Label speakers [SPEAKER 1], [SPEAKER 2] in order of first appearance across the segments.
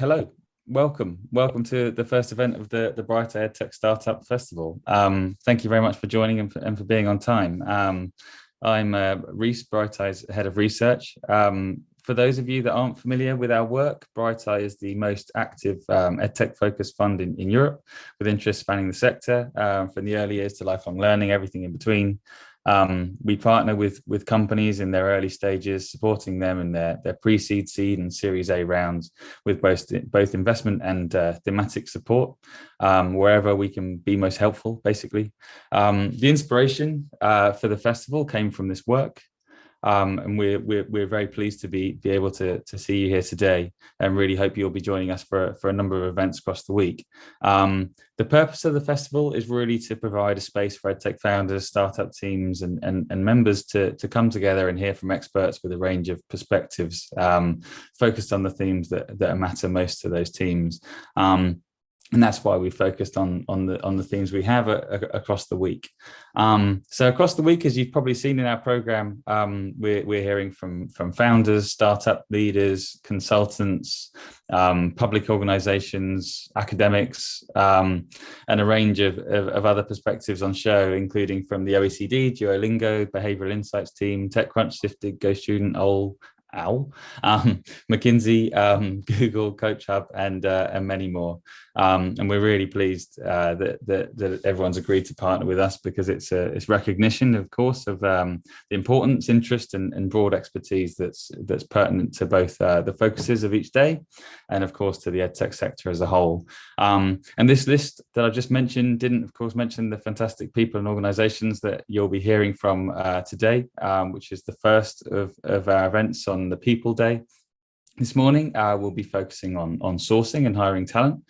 [SPEAKER 1] Hello, welcome to the first event of the Brighteye Edtech Startup Festival. Thank you very much for joining and for being on time. I'm Reese, Brighteye's head of research. For those of you that aren't familiar with our work, Brighteye is the most active EdTech focused fund in Europe, with interests spanning the sector, from the early years to lifelong learning, everything in between. We partner with companies in their early stages, supporting them in their pre-seed, seed, and Series A rounds with both investment and thematic support, wherever we can be most helpful, basically. The inspiration for the festival came from this work. And we're very pleased to be able to see you here today, and really hope you'll be joining us for a number of events across the week. The purpose of the festival is really to provide a space for EdTech founders, startup teams, and members to come together and hear from experts with a range of perspectives, focused on the themes that matter most to those teams. And that's why we focused on the themes we have across the week. So across the week, as you've probably seen in our program, we're hearing from founders, startup leaders, consultants, public organizations, academics, and a range of other perspectives on show, including from the OECD, Duolingo, Behavioral Insights team, TechCrunch, Sifted, GoStudent, McKinsey, Google, Coach Hub, and many more. And we're really pleased that everyone's agreed to partner with us, because it's recognition, of course, of the importance, interest, and broad expertise that's pertinent to both the focuses of each day, and of course to the EdTech sector as a whole. And this list that I just mentioned didn't, of course, mention the fantastic people and organizations that you'll be hearing from today, which is the first of our events on the People Day. This morning, we'll be focusing on sourcing and hiring talent.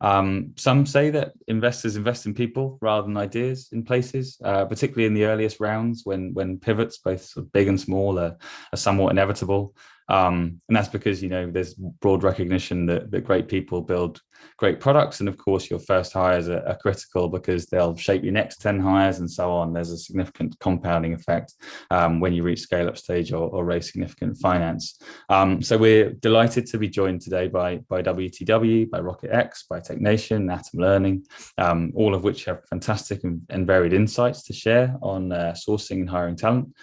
[SPEAKER 1] Some say that investors invest in people rather than ideas in places, particularly in the earliest rounds when pivots, both sort of big and small, are somewhat inevitable. And that's because, there's broad recognition that great people build great products. And of course, your first hires are critical, because they'll shape your next 10 hires and so on. There's a significant compounding effect when you reach scale up stage or raise significant finance. So we're delighted to be joined today by WTW, by RocketX, by TechNation, Atom Learning, all of which have fantastic and varied insights to share on sourcing and hiring talent.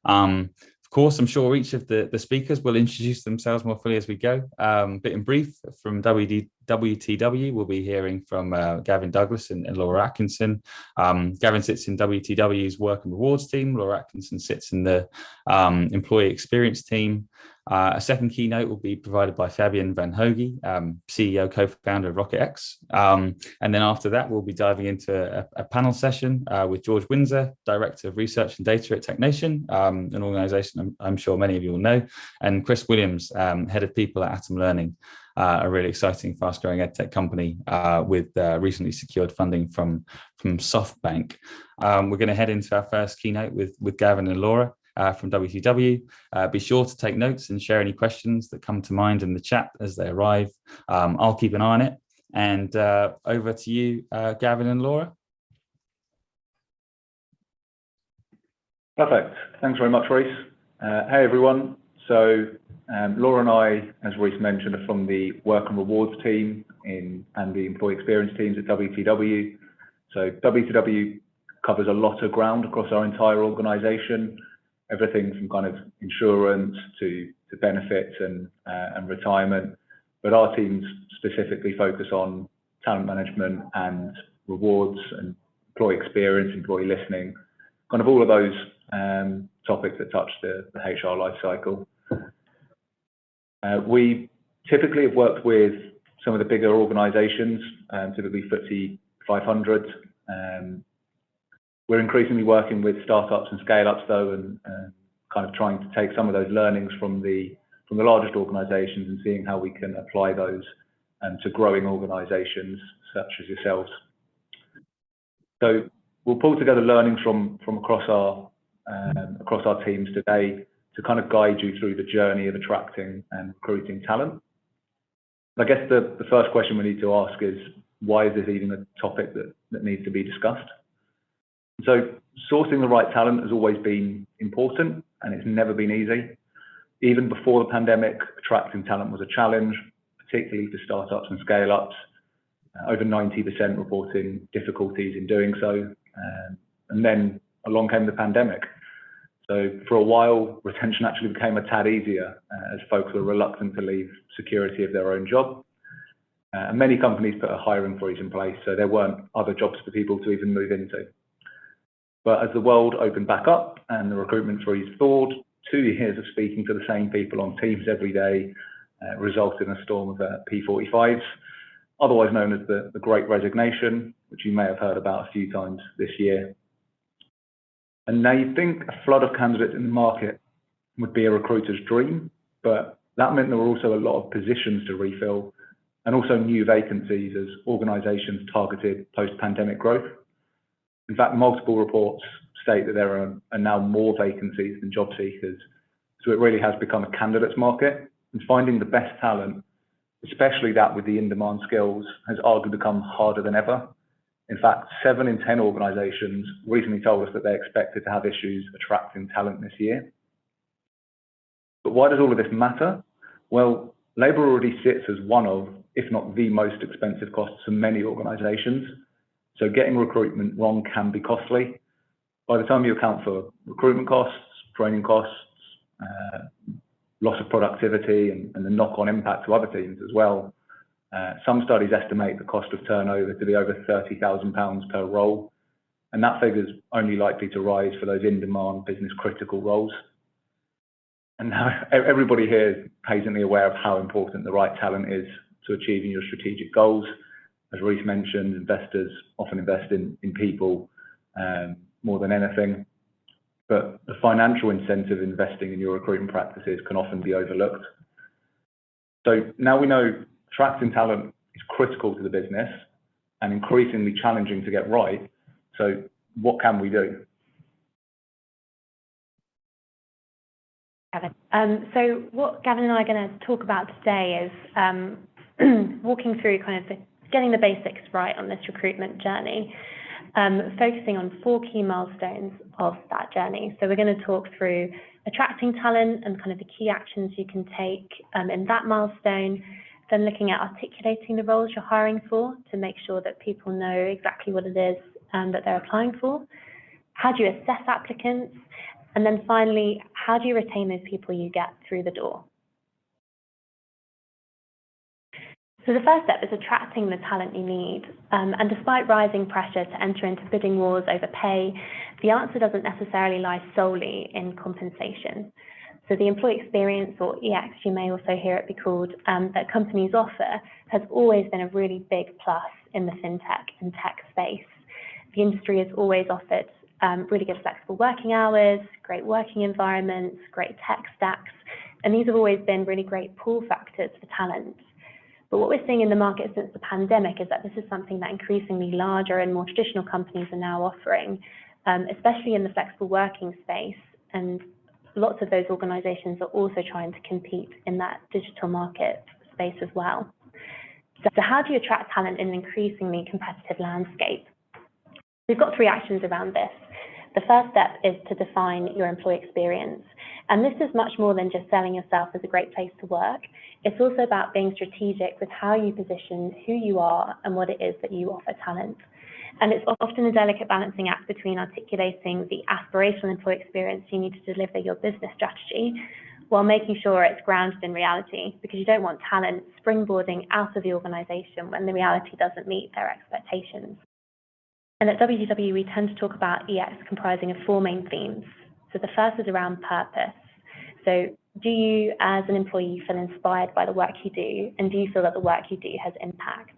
[SPEAKER 1] Of course, I'm sure each of the speakers will introduce themselves more fully as we go. But in brief, from WTW, we'll be hearing from Gavin Douglas and Laura Atkinson. Gavin sits in WTW's Work and Rewards team. Laura Atkinson sits in the Employee Experience team. A second keynote will be provided by Fabian Van Hoge, CEO, co-founder of RocketX. And then after that, we'll be diving into a panel session with George Windsor, Director of Research and Data at TechNation, an organization I'm sure many of you will know, and Chris Williams, Head of People at Atom Learning, a really exciting, fast-growing EdTech company with recently secured funding from SoftBank. We're going to head into our first keynote with Gavin and Laura from WTW. Be sure to take notes and share any questions that come to mind in the chat as they arrive. I'll keep an eye on it. And over to you, Gavin and Laura.
[SPEAKER 2] Perfect. Thanks very much, Reese. Hey, everyone. So Laura and I, as Reese mentioned, are from the Work and Rewards team and the Employee Experience teams at WTW. So WTW covers a lot of ground across our entire organization, everything from kind of insurance to benefits and retirement. But our teams specifically focus on talent management and rewards and employee experience, employee listening, kind of all of those topics that touch the HR life cycle. We typically have worked with some of the bigger organizations, typically FTSE 500. We're increasingly working with startups and scale-ups, though, and kind of trying to take some of those learnings from the largest organizations and seeing how we can apply those to growing organizations such as yourselves. So we'll pull together learnings from across our teams today to kind of guide you through the journey of attracting and recruiting talent. I guess the first question we need to ask is, why is this even a topic that needs to be discussed? So sourcing the right talent has always been important, and it's never been easy. Even before the pandemic, attracting talent was a challenge, particularly for startups and scale-ups. Over 90% reporting difficulties in doing so. And then along came the pandemic. So for a while, retention actually became a tad easier as folks were reluctant to leave security of their own job. And many companies put a hiring freeze in place, so there weren't other jobs for people to even move into. But as the world opened back up and the recruitment freeze thawed, 2 years of speaking to the same people on Teams every day resulted in a storm of P45s, otherwise known as the Great Resignation, which you may have heard about a few times this year. And now you'd think a flood of candidates in the market would be a recruiter's dream, but that meant there were also a lot of positions to refill and also new vacancies as organisations targeted post-pandemic growth. In fact, multiple reports state that there are now more vacancies than job seekers. So it really has become a candidates market, and finding the best talent, especially that with the in-demand skills, has arguably become harder than ever. In fact, 7 in 10 organisations recently told us that they expected to have issues attracting talent this year. But why does all of this matter? Well, labour already sits as one of, if not the most expensive costs for many organisations. So getting recruitment wrong can be costly. By the time you account for recruitment costs, training costs, loss of productivity and the knock-on impact to other teams as well, some studies estimate the cost of turnover to be over £30,000 per role, and that figure is only likely to rise for those in-demand business-critical roles. And now everybody here is patently aware of how important the right talent is to achieving your strategic goals. As Reece mentioned, investors often invest in people more than anything, but the financial incentive investing in your recruitment practices can often be overlooked. So now we know attracting talent is critical to the business and increasingly challenging to get right. So what can we do?
[SPEAKER 3] Gavin. So what Gavin and I are going to talk about today is walking through getting the basics right on this recruitment journey, focusing on 4 key milestones of that journey. So we're going to talk through attracting talent and kind of the key actions you can take in that milestone, then looking at articulating the roles you're hiring for to make sure that people know exactly what it is that they're applying for. How do you assess applicants? And then finally, how do you retain those people you get through the door? So the first step is attracting the talent you need. And despite rising pressure to enter into bidding wars over pay, the answer doesn't necessarily lie solely in compensation. So the employee experience, or EX, you may also hear it be called, that companies offer has always been a really big plus in the fintech and tech space. The industry has always offered really good flexible working hours, great working environments, great tech stacks, and these have always been really great pull factors for talent. But what we're seeing in the market since the pandemic is that this is something that increasingly larger and more traditional companies are now offering, especially in the flexible working space. And lots of those organizations are also trying to compete in that digital market space as well. So how do you attract talent in an increasingly competitive landscape? We've got 3 actions around this. The first step is to define your employee experience. And this is much more than just selling yourself as a great place to work. It's also about being strategic with how you position who you are and what it is that you offer talent. And it's often a delicate balancing act between articulating the aspirational employee experience you need to deliver your business strategy while making sure it's grounded in reality, because you don't want talent springboarding out of the organization when the reality doesn't meet their expectations. And at WTW, we tend to talk about EX comprising of 4 main themes. So the first is around purpose. So do you, as an employee, feel inspired by the work you do? And do you feel that the work you do has impact?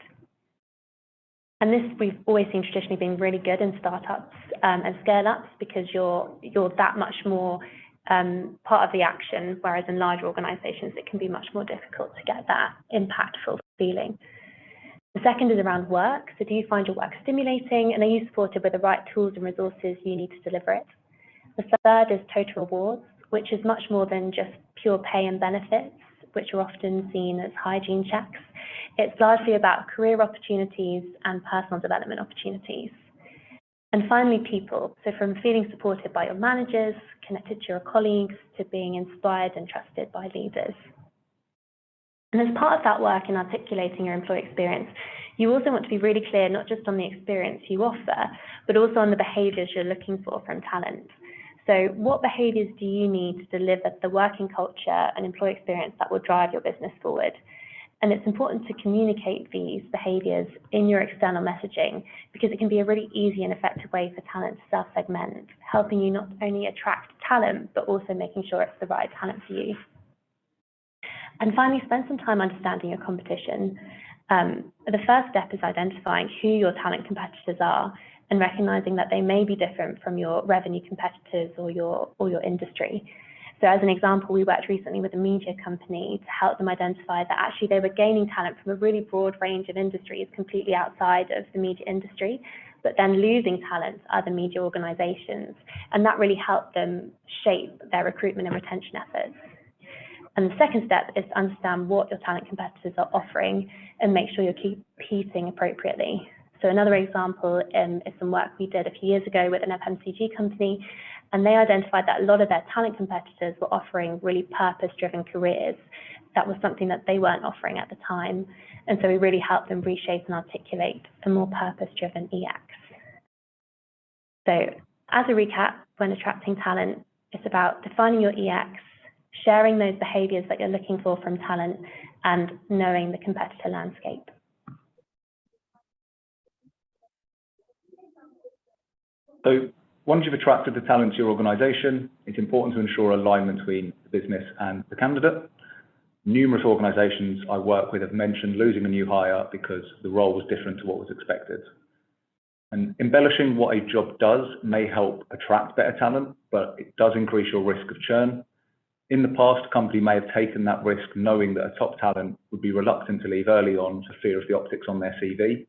[SPEAKER 3] And this we've always seen traditionally being really good in startups and scale-ups, because you're that much more part of the action, whereas in larger organizations, it can be much more difficult to get that impactful feeling. The second is around work. So do you find your work stimulating, and are you supported with the right tools and resources you need to deliver it? The third is total rewards, which is much more than just pure pay and benefits, which are often seen as hygiene checks. It's largely about career opportunities and personal development opportunities. And finally, people. So from feeling supported by your managers, connected to your colleagues, to being inspired and trusted by leaders. And as part of that work in articulating your employee experience, you also want to be really clear, not just on the experience you offer, but also on the behaviours you're looking for from talent. So what behaviours do you need to deliver the working culture and employee experience that will drive your business forward? And it's important to communicate these behaviours in your external messaging, because it can be a really easy and effective way for talent to self-segment, helping you not only attract talent, but also making sure it's the right talent for you. And finally, spend some time understanding your competition. The first step is identifying who your talent competitors are and recognizing that they may be different from your revenue competitors or your industry. So as an example, we worked recently with a media company to help them identify that actually they were gaining talent from a really broad range of industries completely outside of the media industry, but then losing talent to other media organizations. And that really helped them shape their recruitment and retention efforts. And the second step is to understand what your talent competitors are offering and make sure you're competing appropriately. So another example is some work we did a few years ago with an FMCG company, and they identified that a lot of their talent competitors were offering really purpose-driven careers. That was something that they weren't offering at the time. And so we really helped them reshape and articulate a more purpose-driven EX. So as a recap, when attracting talent, it's about defining your EX, sharing those behaviours that you're looking for from talent, and knowing the competitor landscape.
[SPEAKER 2] So once you've attracted the talent to your organisation, it's important to ensure alignment between the business and the candidate. Numerous organisations I work with have mentioned losing a new hire because the role was different to what was expected. And embellishing what a job does may help attract better talent, but it does increase your risk of churn. In the past, a company may have taken that risk knowing that a top talent would be reluctant to leave early on for fear of the optics on their CV.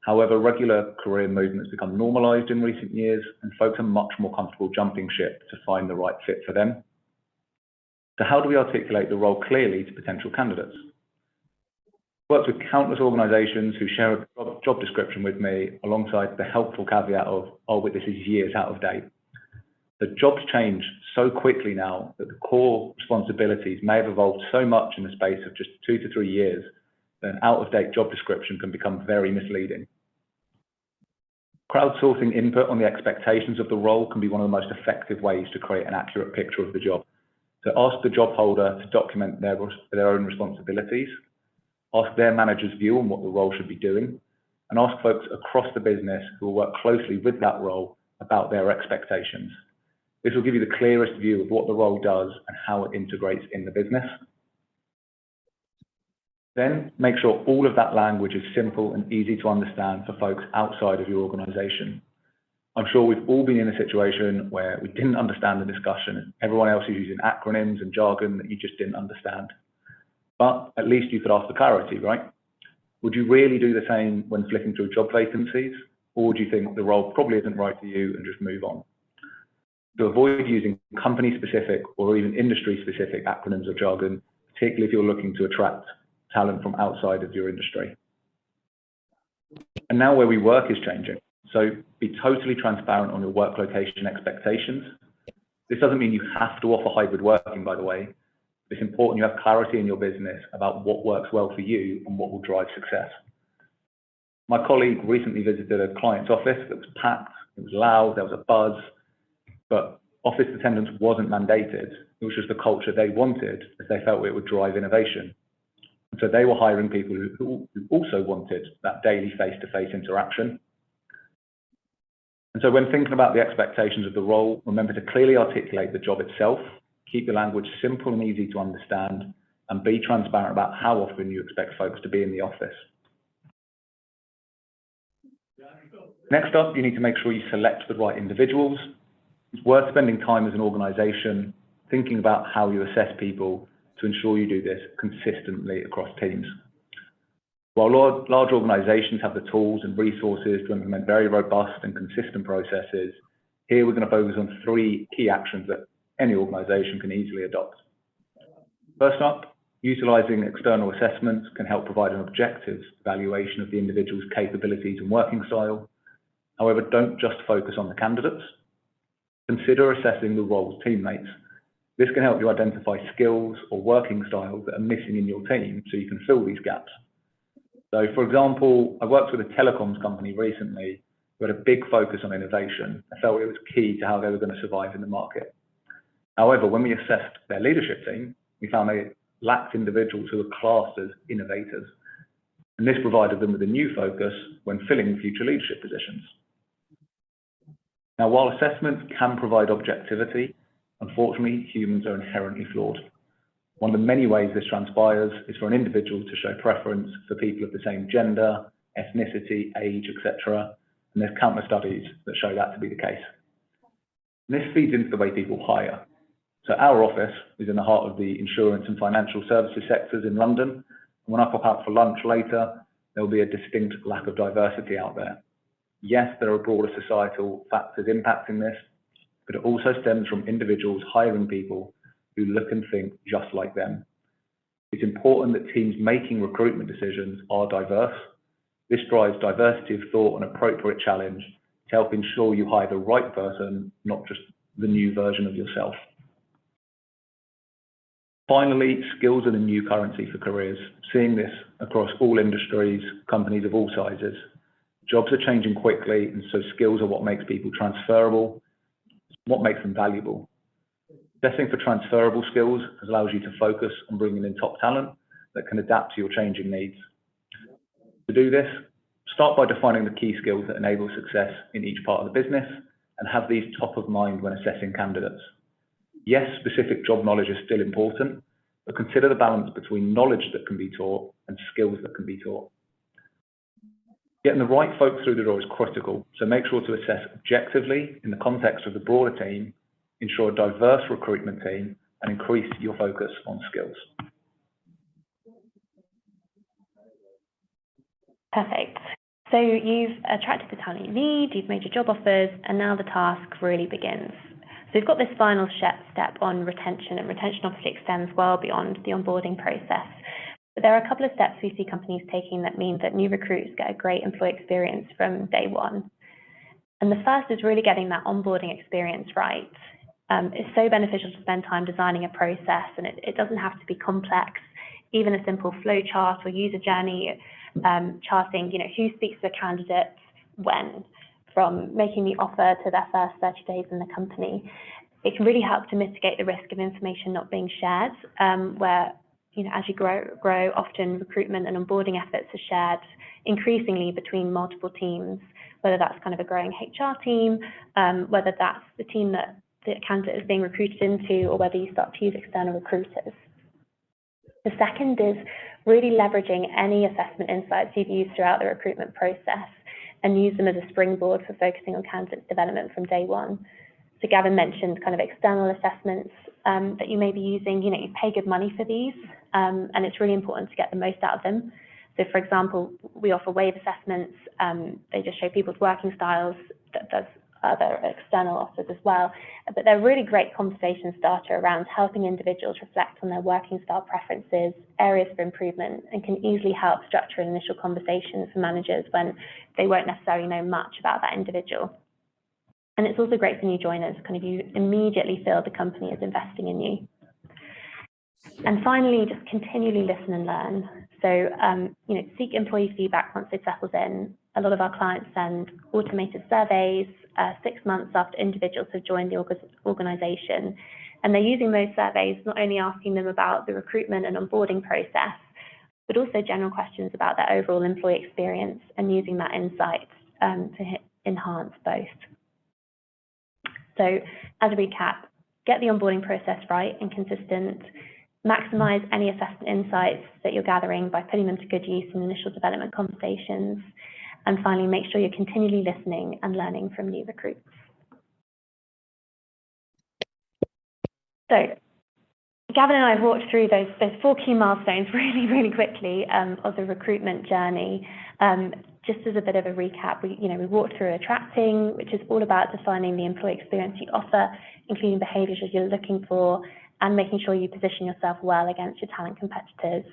[SPEAKER 2] However, regular career movement has become normalised in recent years, and folks are much more comfortable jumping ship to find the right fit for them. So how do we articulate the role clearly to potential candidates? I've worked with countless organisations who share a job description with me alongside the helpful caveat of, oh, but this is years out of date. The jobs change so quickly now that the core responsibilities may have evolved so much in the space of just 2 to 3 years that an out-of-date job description can become very misleading. Crowdsourcing input on the expectations of the role can be one of the most effective ways to create an accurate picture of the job. So ask the job holder to document their own responsibilities, ask their manager's view on what the role should be doing, and ask folks across the business who will work closely with that role about their expectations. This will give you the clearest view of what the role does and how it integrates in the business. Then make sure all of that language is simple and easy to understand for folks outside of your organisation. I'm sure we've all been in a situation where we didn't understand the discussion and everyone else is using acronyms and jargon that you just didn't understand. But at least you could ask for clarity, right? Would you really do the same when flicking through job vacancies? Or would you think the role probably isn't right for you and just move on? To avoid using company-specific or even industry-specific acronyms or jargon, particularly if you're looking to attract talent from outside of your industry. And now where we work is changing. So be totally transparent on your work location expectations. This doesn't mean you have to offer hybrid working, by the way. It's important you have clarity in your business about what works well for you and what will drive success. My colleague recently visited a client's office that was packed, it was loud, there was a buzz, but office attendance wasn't mandated. It was just the culture they wanted, as they felt it would drive innovation. And so they were hiring people who also wanted that daily face-to-face interaction. And so when thinking about the expectations of the role, remember to clearly articulate the job itself, keep the language simple and easy to understand, and be transparent about how often you expect folks to be in the office. Next up, you need to make sure you select the right individuals. It's worth spending time as an organisation thinking about how you assess people to ensure you do this consistently across teams. While large organisations have the tools and resources to implement very robust and consistent processes, here we're going to focus on 3 key actions that any organisation can easily adopt. First up, utilising external assessments can help provide an objective evaluation of the individual's capabilities and working style. However, don't just focus on the candidates. Consider assessing the role's teammates. This can help you identify skills or working styles that are missing in your team so you can fill these gaps. So for example, I worked with a telecoms company recently who had a big focus on innovation. I felt it was key to how they were going to survive in the market. However, when we assessed their leadership team, we found they lacked individuals who were classed as innovators. And this provided them with a new focus when filling future leadership positions. Now, while assessments can provide objectivity, unfortunately, humans are inherently flawed. One of the many ways this transpires is for an individual to show preference for people of the same gender, ethnicity, age, etc. And there's countless studies that show that to be the case. And this feeds into the way people hire. So our office is in the heart of the insurance and financial services sectors in London. And when I pop out for lunch later, there'll be a distinct lack of diversity out there. Yes, there are broader societal factors impacting this, but it also stems from individuals hiring people who look and think just like them. It's important that teams making recruitment decisions are diverse. This drives diversity of thought and appropriate challenge to help ensure you hire the right person, not just the new version of yourself. Finally, skills are the new currency for careers. Seeing this across all industries, companies of all sizes. Jobs are changing quickly, and so skills are what makes people transferable, what makes them valuable. Assessing for transferable skills allows you to focus on bringing in top talent that can adapt to your changing needs. To do this, start by defining the key skills that enable success in each part of the business and have these top of mind when assessing candidates. Yes, specific job knowledge is still important, but consider the balance between knowledge that can be taught and skills that can be taught. Getting the right folks through the door is critical, so make sure to assess objectively in the context of the broader team, ensure a diverse recruitment team, and increase your focus on skills.
[SPEAKER 3] Perfect. So you've attracted the talent you need, you've made your job offers, and now the task really begins. So we've got this final step on retention, and retention obviously extends well beyond the onboarding process. But there are a couple of steps we see companies taking that mean that new recruits get a great employee experience from day one. And the first is really getting that onboarding experience right. It's so beneficial to spend time designing a process, and it doesn't have to be complex. Even a simple flow chart or user journey charting, who speaks to a candidate when, from making the offer to their first 30 days in the company. It can really help to mitigate the risk of information not being shared, where, as you grow, often recruitment and onboarding efforts are shared increasingly between multiple teams, whether that's kind of a growing HR team, whether that's the team that the candidate is being recruited into, or whether you start to use external recruiters. The second is really leveraging any assessment insights you've used throughout the recruitment process and use them as a springboard for focusing on candidate development from day one. So Gavin mentioned kind of external assessments that you may be using. You pay good money for these, and it's really important to get the most out of them. So for example, we offer wave assessments. They just show people's working styles. There's other external offers as well, but they're a really great conversation starter around helping individuals reflect on their working style preferences, areas for improvement, and can easily help structure an initial conversation for managers when they won't necessarily know much about that individual. And it's also great for new joiners, you immediately feel the company is investing in you. And finally, just continually listen and learn. So, seek employee feedback once it settles in. A lot of our clients send automated surveys 6 months after individuals have joined the organization. And they're using those surveys, not only asking them about the recruitment and onboarding process, but also general questions about their overall employee experience and using that insight to enhance both. So as a recap, get the onboarding process right and consistent, maximize any assessment insights that you're gathering by putting them to good use in initial development conversations, and finally, make sure you're continually listening and learning from new recruits. So Gavin and I have walked through those 4 key milestones really quickly of the recruitment journey. Just as a bit of a recap, we walked through attracting, which is all about defining the employee experience you offer, including behaviours that you're looking for, and making sure you position yourself well against your talent competitors.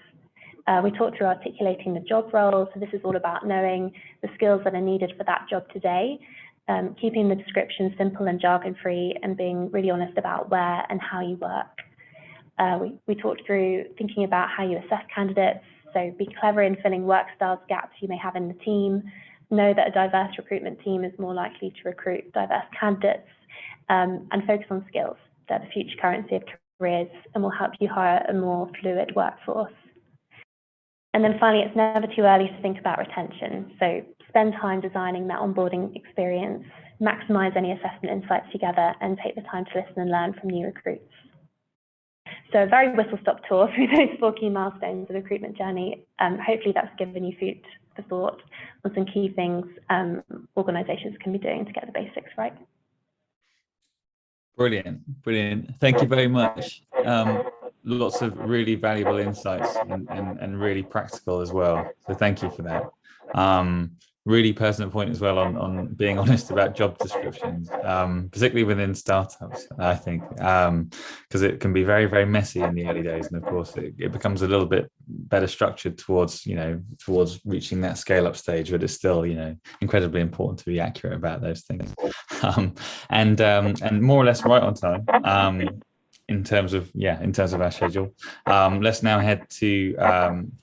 [SPEAKER 3] We talked through articulating the job role, so this is all about knowing the skills that are needed for that job today, keeping the description simple and jargon-free, and being really honest about where and how you work. We talked through thinking about how you assess candidates, so be clever in filling work styles gaps you may have in the team. Know that a diverse recruitment team is more likely to recruit diverse candidates, and focus on skills. They're the future currency of careers and will help you hire a more fluid workforce. And then finally, it's never too early to think about retention. So spend time designing that onboarding experience, maximize any assessment insights together, and take the time to listen and learn from new recruits. So a very whistle-stop tour through those 4 key milestones of the recruitment journey. Hopefully that's given you food for thought on some key things organisations can be doing to get the basics right.
[SPEAKER 1] Brilliant. Thank you very much. Lots of really valuable insights and really practical as well. So thank you for that. Really personal point as well on being honest about job descriptions, particularly within startups, I think, because it can be very, very messy in the early days. And of course, it becomes a little bit better structured towards reaching that scale up stage, but it's still, incredibly important to be accurate about those things. And more or less right on time. In terms of our schedule. Let's now head to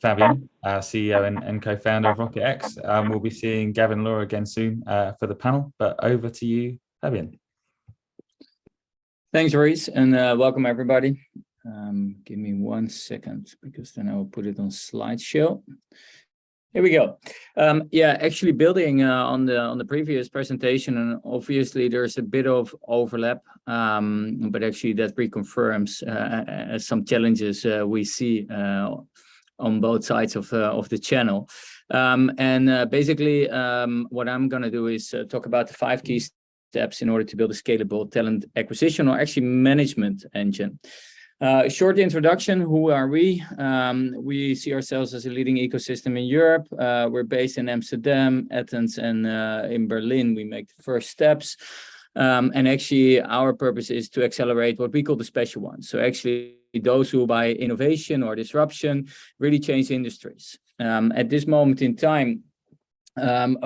[SPEAKER 1] Fabian, CEO and co-founder of RocketX. We'll be seeing Gavin and Laura again soon for the panel, but over to you, Fabian.
[SPEAKER 4] Thanks, Reese, and welcome everybody. Give me 1 second, because then I will put it on slideshow. Here we go. Actually building on the previous presentation, and obviously there's a bit of overlap, but actually that reconfirms some challenges we see on both sides of the channel. Basically, what I'm going to do is talk about the 5 key steps in order to build a scalable talent acquisition, or actually management engine. Short introduction, who are we? We see ourselves as a leading ecosystem in Europe. We're based in Amsterdam, Athens, and in Berlin. We make the first steps. And actually, our purpose is to accelerate what we call the special ones. So actually, those who by innovation or disruption really change industries. At this moment in time, one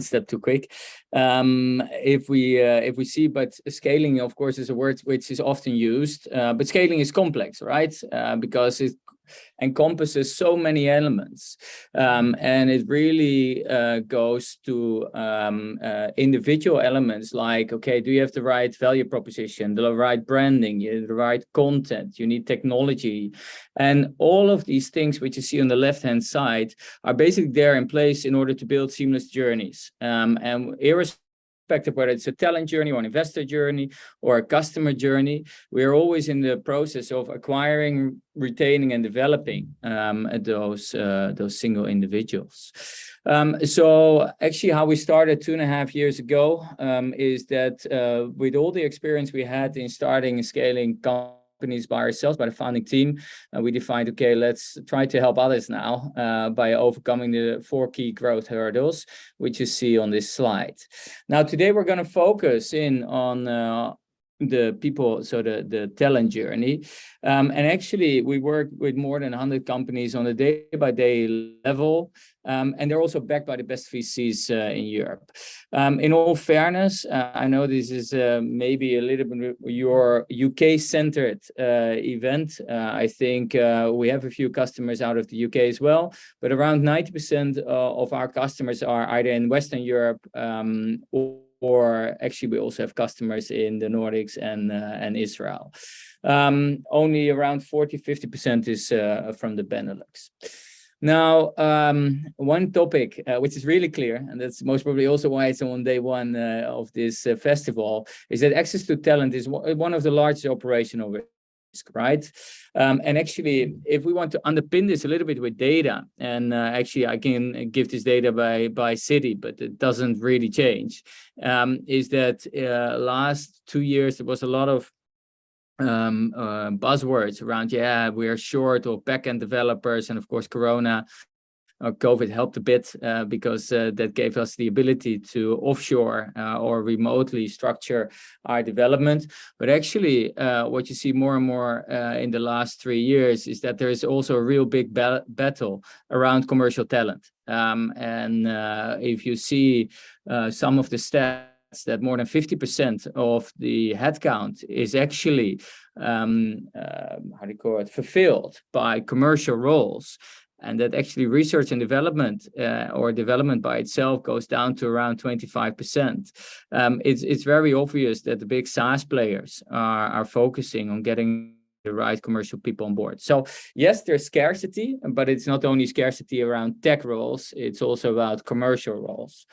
[SPEAKER 4] step too quick. If we see, but scaling, of course, is a word which is often used, but scaling is complex, right? Because it encompasses so many elements, and it really goes to individual elements like, okay, do you have the right value proposition, the right branding, the right content, you need technology, and all of these things which you see on the left hand side are basically there in place in order to build seamless journeys, and irrespective whether it's a talent journey or an investor journey or a customer journey, we're always in the process of acquiring, retaining, and developing those single individuals. So actually how we started 2.5 years ago is that with all the experience we had in starting and scaling companies by ourselves, by the founding team, we defined, okay, let's try to help others now by overcoming the 4 key growth hurdles, which you see on this slide. Now, today we're going to focus in on the people, so the talent journey. And actually, we work with more than 100 companies on a day-by-day level, and they're also backed by the best VCs in Europe. In all fairness, I know this is maybe a little bit your UK-centered event. I think we have a few customers out of the UK as well, but around 90% of our customers are either in Western Europe or actually we also have customers in the Nordics and Israel. Only around 40-50% is from the Benelux. Now, one topic which is really clear, and that's most probably also why it's on day one of this festival, is that access to talent is one of the largest operational risks, right? And actually, if we want to underpin this a little bit with data, and actually I can give this data by city, but it doesn't really change, is that last 2 years there was a lot of buzzwords around, we are short of backend developers, and of course Corona COVID helped a bit because that gave us the ability to offshore or remotely structure our development. But actually, what you see more and more in the last 3 years is that there is also a real big battle around commercial talent. If you see some of the stats, that more than 50% of the headcount is actually fulfilled by commercial roles, and that actually research and development or development by itself goes down to around 25%. It's very obvious that the big SaaS players are focusing on getting the right commercial people on board. So yes, there's scarcity, but it's not only scarcity around tech roles, it's also about commercial roles.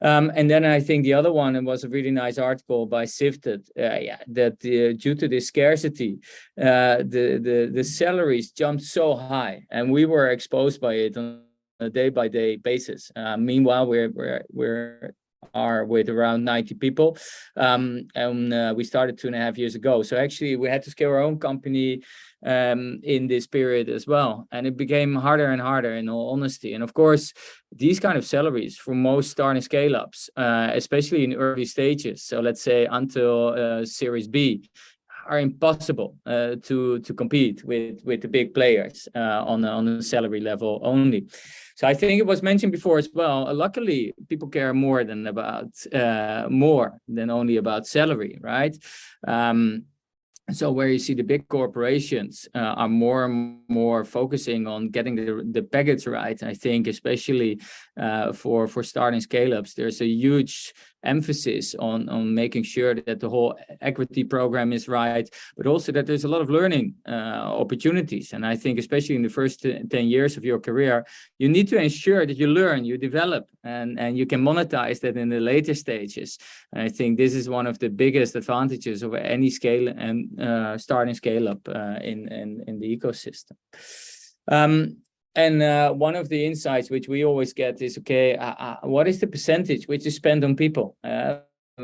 [SPEAKER 4] And then I think the other one, it was a really nice article by Sifted, that due to this scarcity, the salaries jumped so high, and we were exposed by it on a day-by-day basis. Meanwhile, we're with around 90 people, and we started 2.5 years ago. So actually, we had to scale our own company in this period as well, and it became harder and harder, in all honesty. And of course, these kind of salaries for most starting scale-ups, especially in early stages, so let's say until Series B, are impossible to compete with the big players on a salary level only. So I think it was mentioned before as well. Luckily, people care more than only about salary, right? So where you see the big corporations are more and more focusing on getting the package right. I think especially for starting scale-ups, there's a huge emphasis on making sure that the whole equity program is right, but also that there's a lot of learning opportunities. And I think especially in the first 10 years of your career, you need to ensure that you learn, you develop, and you can monetize that in the later stages. And I think this is one of the biggest advantages of any scale and starting scale-up in the ecosystem. And one of the insights which we always get is, okay, what is the percentage which is spent on people?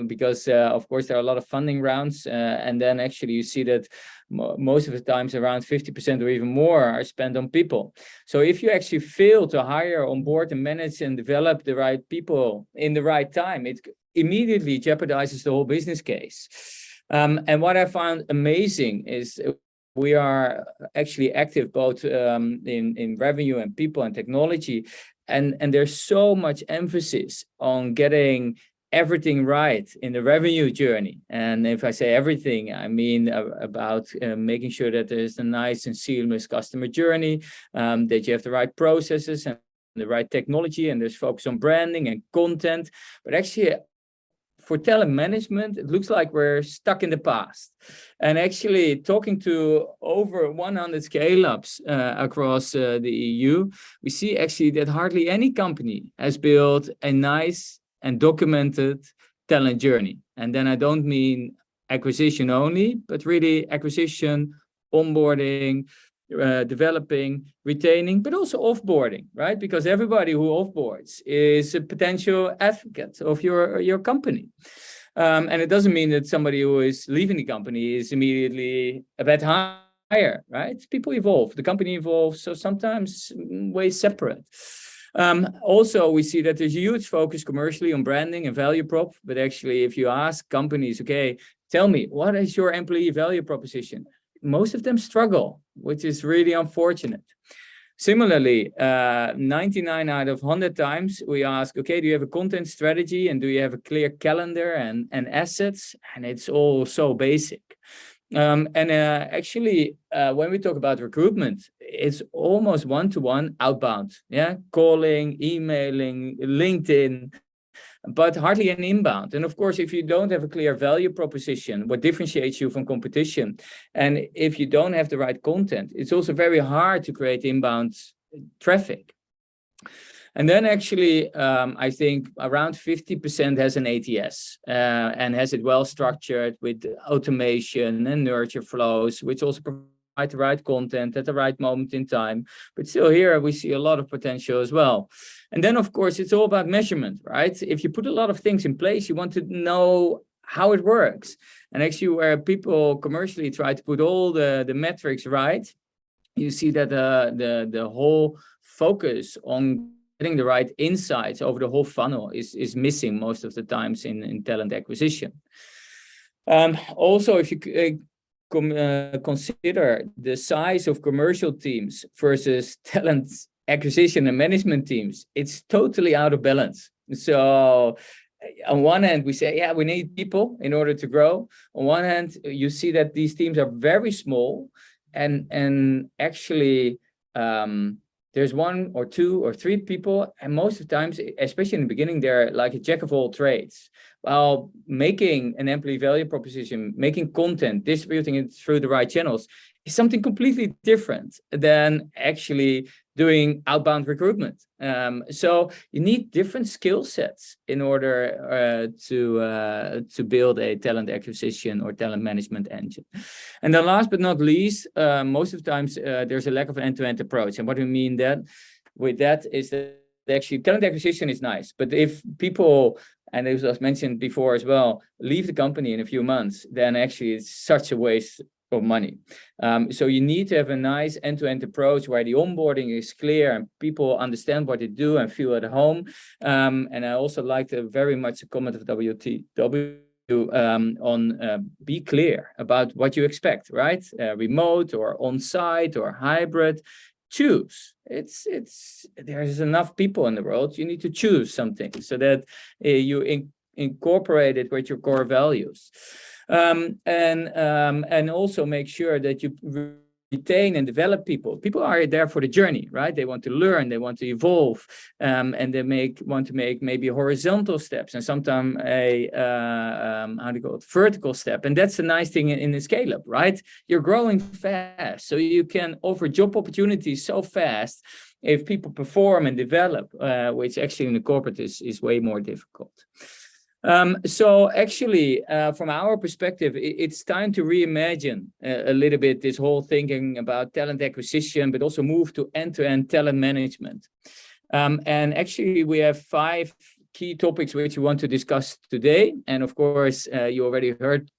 [SPEAKER 4] Because, of course, there are a lot of funding rounds, and then actually you see that most of the times around 50% or even more are spent on people. So if you actually fail to hire on board and manage and develop the right people in the right time, it immediately jeopardizes the whole business case. And what I found amazing is we are actually active both in revenue and people and technology. And there's so much emphasis on getting everything right in the revenue journey. And if I say everything, I mean about making sure that there's a nice and seamless customer journey, that you have the right processes and the right technology, and there's focus on branding and content. But actually, for talent management, it looks like we're stuck in the past. And actually, talking to over 100 scale-ups across the EU, we see actually that hardly any company has built a nice and documented talent journey. And then I don't mean acquisition only, but really acquisition, onboarding, developing, retaining, but also offboarding, right? Because everybody who offboards is a potential advocate of your company. And it doesn't mean that somebody who is leaving the company is immediately a bad hire, right? People evolve, the company evolves, so sometimes ways separate. Also, we see that there's a huge focus commercially on branding and value prop, but actually if you ask companies, okay, tell me, what is your employee value proposition? Most of them struggle, which is really unfortunate. Similarly, 99 out of 100 times we ask, okay, do you have a content strategy and do you have a clear calendar and assets? And it's all so basic. Actually, when we talk about recruitment, it's almost one-to-one outbound, calling, emailing, LinkedIn, but hardly an inbound. And of course, if you don't have a clear value proposition, what differentiates you from competition, and if you don't have the right content, it's also very hard to create inbound traffic. And then actually, I think around 50% has an ATS and has it well structured with automation and nurture flows, which also provide the right content at the right moment in time. But still here, we see a lot of potential as well. And then, of course, it's all about measurement, right? If you put a lot of things in place, you want to know how it works. And actually, where people commercially try to put all the metrics right, you see that the whole focus on getting the right insights over the whole funnel is missing most of the times in talent acquisition. Also, if you consider the size of commercial teams versus talent acquisition and management teams, it's totally out of balance. So on one hand, we say, yeah, we need people in order to grow. On one hand, you see that these teams are very small, and actually there's 1 or 2 or 3 people, and most of the times, especially in the beginning, they're like a jack of all trades. While making an employee value proposition, making content, distributing it through the right channels is something completely different than actually doing outbound recruitment. So you need different skill sets in order to build a talent acquisition or talent management engine. And then last but not least, most of the times there's a lack of an end-to-end approach. And what we mean with that is that actually talent acquisition is nice, but if people, and it was mentioned before as well, leave the company in a few months, then actually it's such a waste of money. So you need to have a nice end-to-end approach where the onboarding is clear and people understand what they do and feel at home. And I also liked very much a comment of WTW on be clear about what you expect, right? Remote or on-site or hybrid. Choose. There's enough people in the world. You need to choose something so that you incorporate it with your core values. And also make sure that you retain and develop people. People are there for the journey, right? They want to learn, they want to evolve, and they want to make maybe horizontal steps and sometimes a vertical step. And that's the nice thing in the scale up, right? You're growing fast, so you can offer job opportunities so fast if people perform and develop, which actually in the corporate is way more difficult. So actually, from our perspective, it's time to reimagine a little bit this whole thinking about talent acquisition, but also move to end-to-end talent management. And actually, we have 5 key topics which we want to discuss today. And of course, you already heard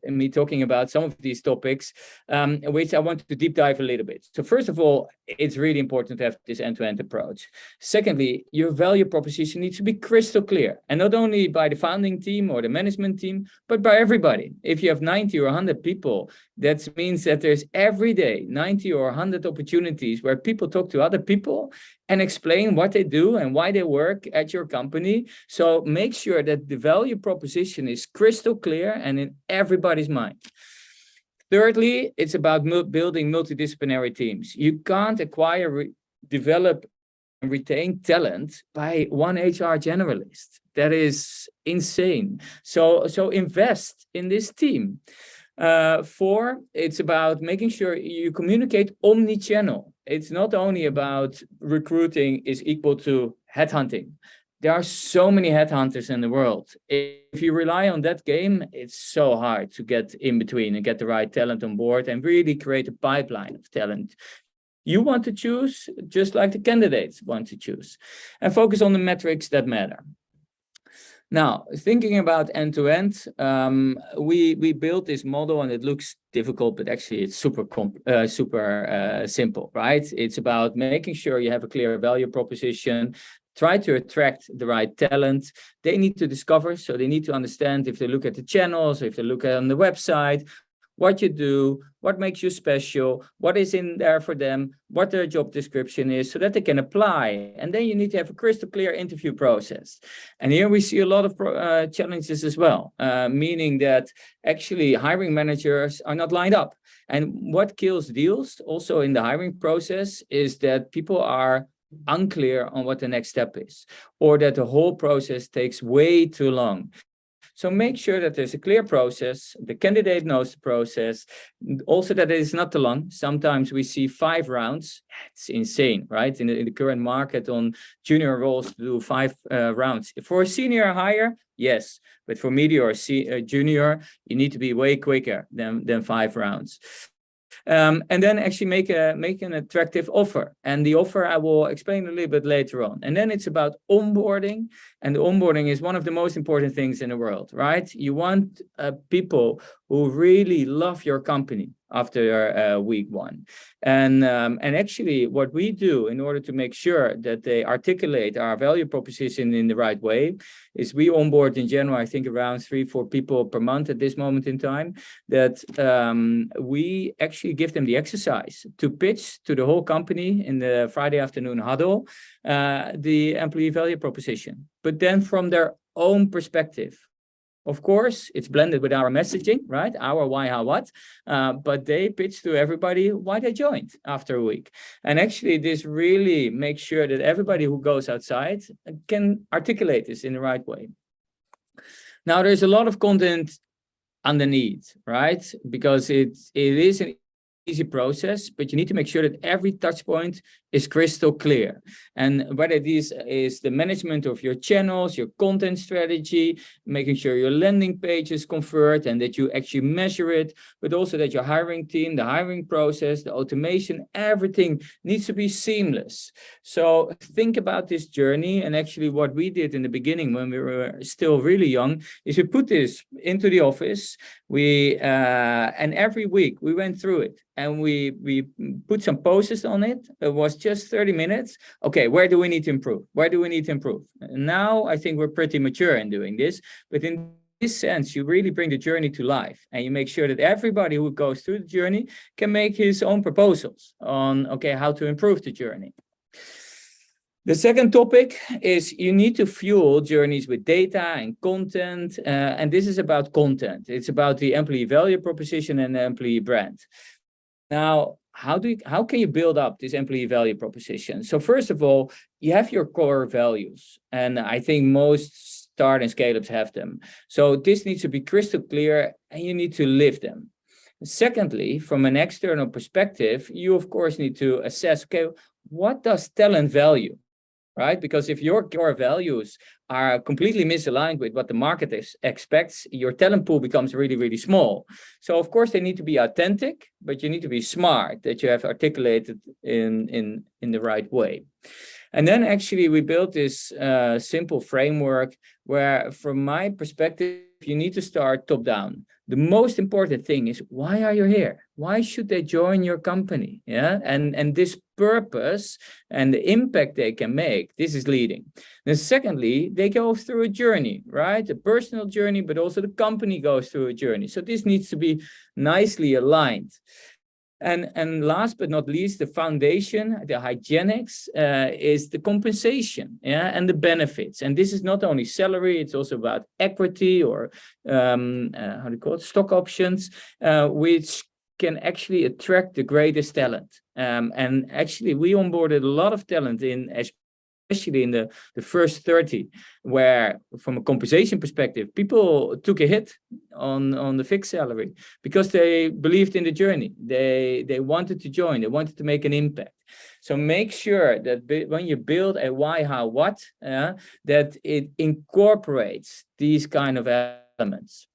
[SPEAKER 4] me talking about some of these topics, which I want to deep dive a little bit. So first of all, it's really important to have this end-to-end approach. Secondly, your value proposition needs to be crystal clear, and not only by the founding team or the management team, but by everybody. If you have 90 or 100 people, that means that there's every day 90 or 100 opportunities where people talk to other people and explain what they do and why they work at your company. So make sure that the value proposition is crystal clear and in everybody's mind. Thirdly, it's about building multidisciplinary teams. You can't acquire, develop, and retain talent by one HR generalist. That is insane. So invest in this team. 4, it's about making sure you communicate omni-channel. It's not only about recruiting is equal to headhunting. There are so many headhunters in the world. If you rely on that game, it's so hard to get in between and get the right talent on board and really create a pipeline of talent. You want to choose just like the candidates want to choose, and focus on the metrics that matter. Now, thinking about end-to-end, we built this model and it looks difficult, but actually it's super simple, right? It's about making sure you have a clear value proposition, try to attract the right talent. They need to discover, so they need to understand if they look at the channels, if they look at on the website, what you do, what makes you special, what is in there for them, what their job description is, so that they can apply. And then you need to have a crystal clear interview process. And here we see a lot of challenges as well, meaning that actually hiring managers are not lined up. And what kills deals also in the hiring process is that people are unclear on what the next step is, or that the whole process takes way too long. So make sure that there's a clear process, the candidate knows the process, also that it is not too long. Sometimes we see 5 rounds. It's insane, right? In the current market on junior roles to do 5 rounds. For a senior hire, yes, but for media or junior, you need to be way quicker than 5 rounds. And then actually make an attractive offer. And the offer I will explain a little bit later on. And then it's about onboarding. And the onboarding is one of the most important things in the world, right? You want people who really love your company, after week 1. And actually what we do in order to make sure that they articulate our value proposition in the right way is we onboard in general, I think around 3-4 people per month at this moment in time, that we actually give them the exercise to pitch to the whole company in the Friday afternoon huddle, the employee value proposition, but then from their own perspective. Of course, it's blended with our messaging, right? Our why, how, what, but they pitch to everybody why they joined after a week. And actually, this really makes sure that everybody who goes outside can articulate this in the right way. Now, there's a lot of content underneath, right? Because it is an easy process, but you need to make sure that every touch point is crystal clear. And whether this is the management of your channels, your content strategy, making sure your landing pages convert and that you actually measure it, but also that your hiring team, the hiring process, the automation, everything needs to be seamless. So think about this journey. And actually what we did in the beginning when we were still really young is we put this into the office. And every week we went through it and we put some posts on it. It was just 30 minutes. Okay, where do we need to improve? Where do we need to improve? And now I think we're pretty mature in doing this, but in this sense, you really bring the journey to life and you make sure that everybody who goes through the journey can make his own proposals on, okay, how to improve the journey. The second topic is you need to fuel journeys with data and content. And this is about content. It's about the employee value proposition and the employee brand. Now, how can you build up this employee value proposition? So first of all, you have your core values. And I think most start and scale-ups have them. So this needs to be crystal clear and you need to live them. Secondly, from an external perspective, you of course need to assess, okay, what does talent value? Right? Because if your core values are completely misaligned with what the market expects, your talent pool becomes really, really small. So of course they need to be authentic, but you need to be smart that you have articulated in the right way. And then actually we built this simple framework where from my perspective, you need to start top down. The most important thing is, why are you here? Why should they join your company? Yeah, and this purpose and the impact they can make, this is leading. Then secondly, they go through a journey, right? A personal journey, but also the company goes through a journey. So this needs to be nicely aligned. And last but not least, the foundation, the hygienics, is the compensation, yeah, and the benefits. And this is not only salary; it's also about equity or how do you call it, stock options, which can actually attract the greatest talent. And actually, we onboarded a lot of talent especially in the first 30, where from a compensation perspective, people took a hit on the fixed salary because they believed in the journey. They wanted to join, they wanted to make an impact. So make sure that when you build a why, how, what, that it incorporates these kind of elements.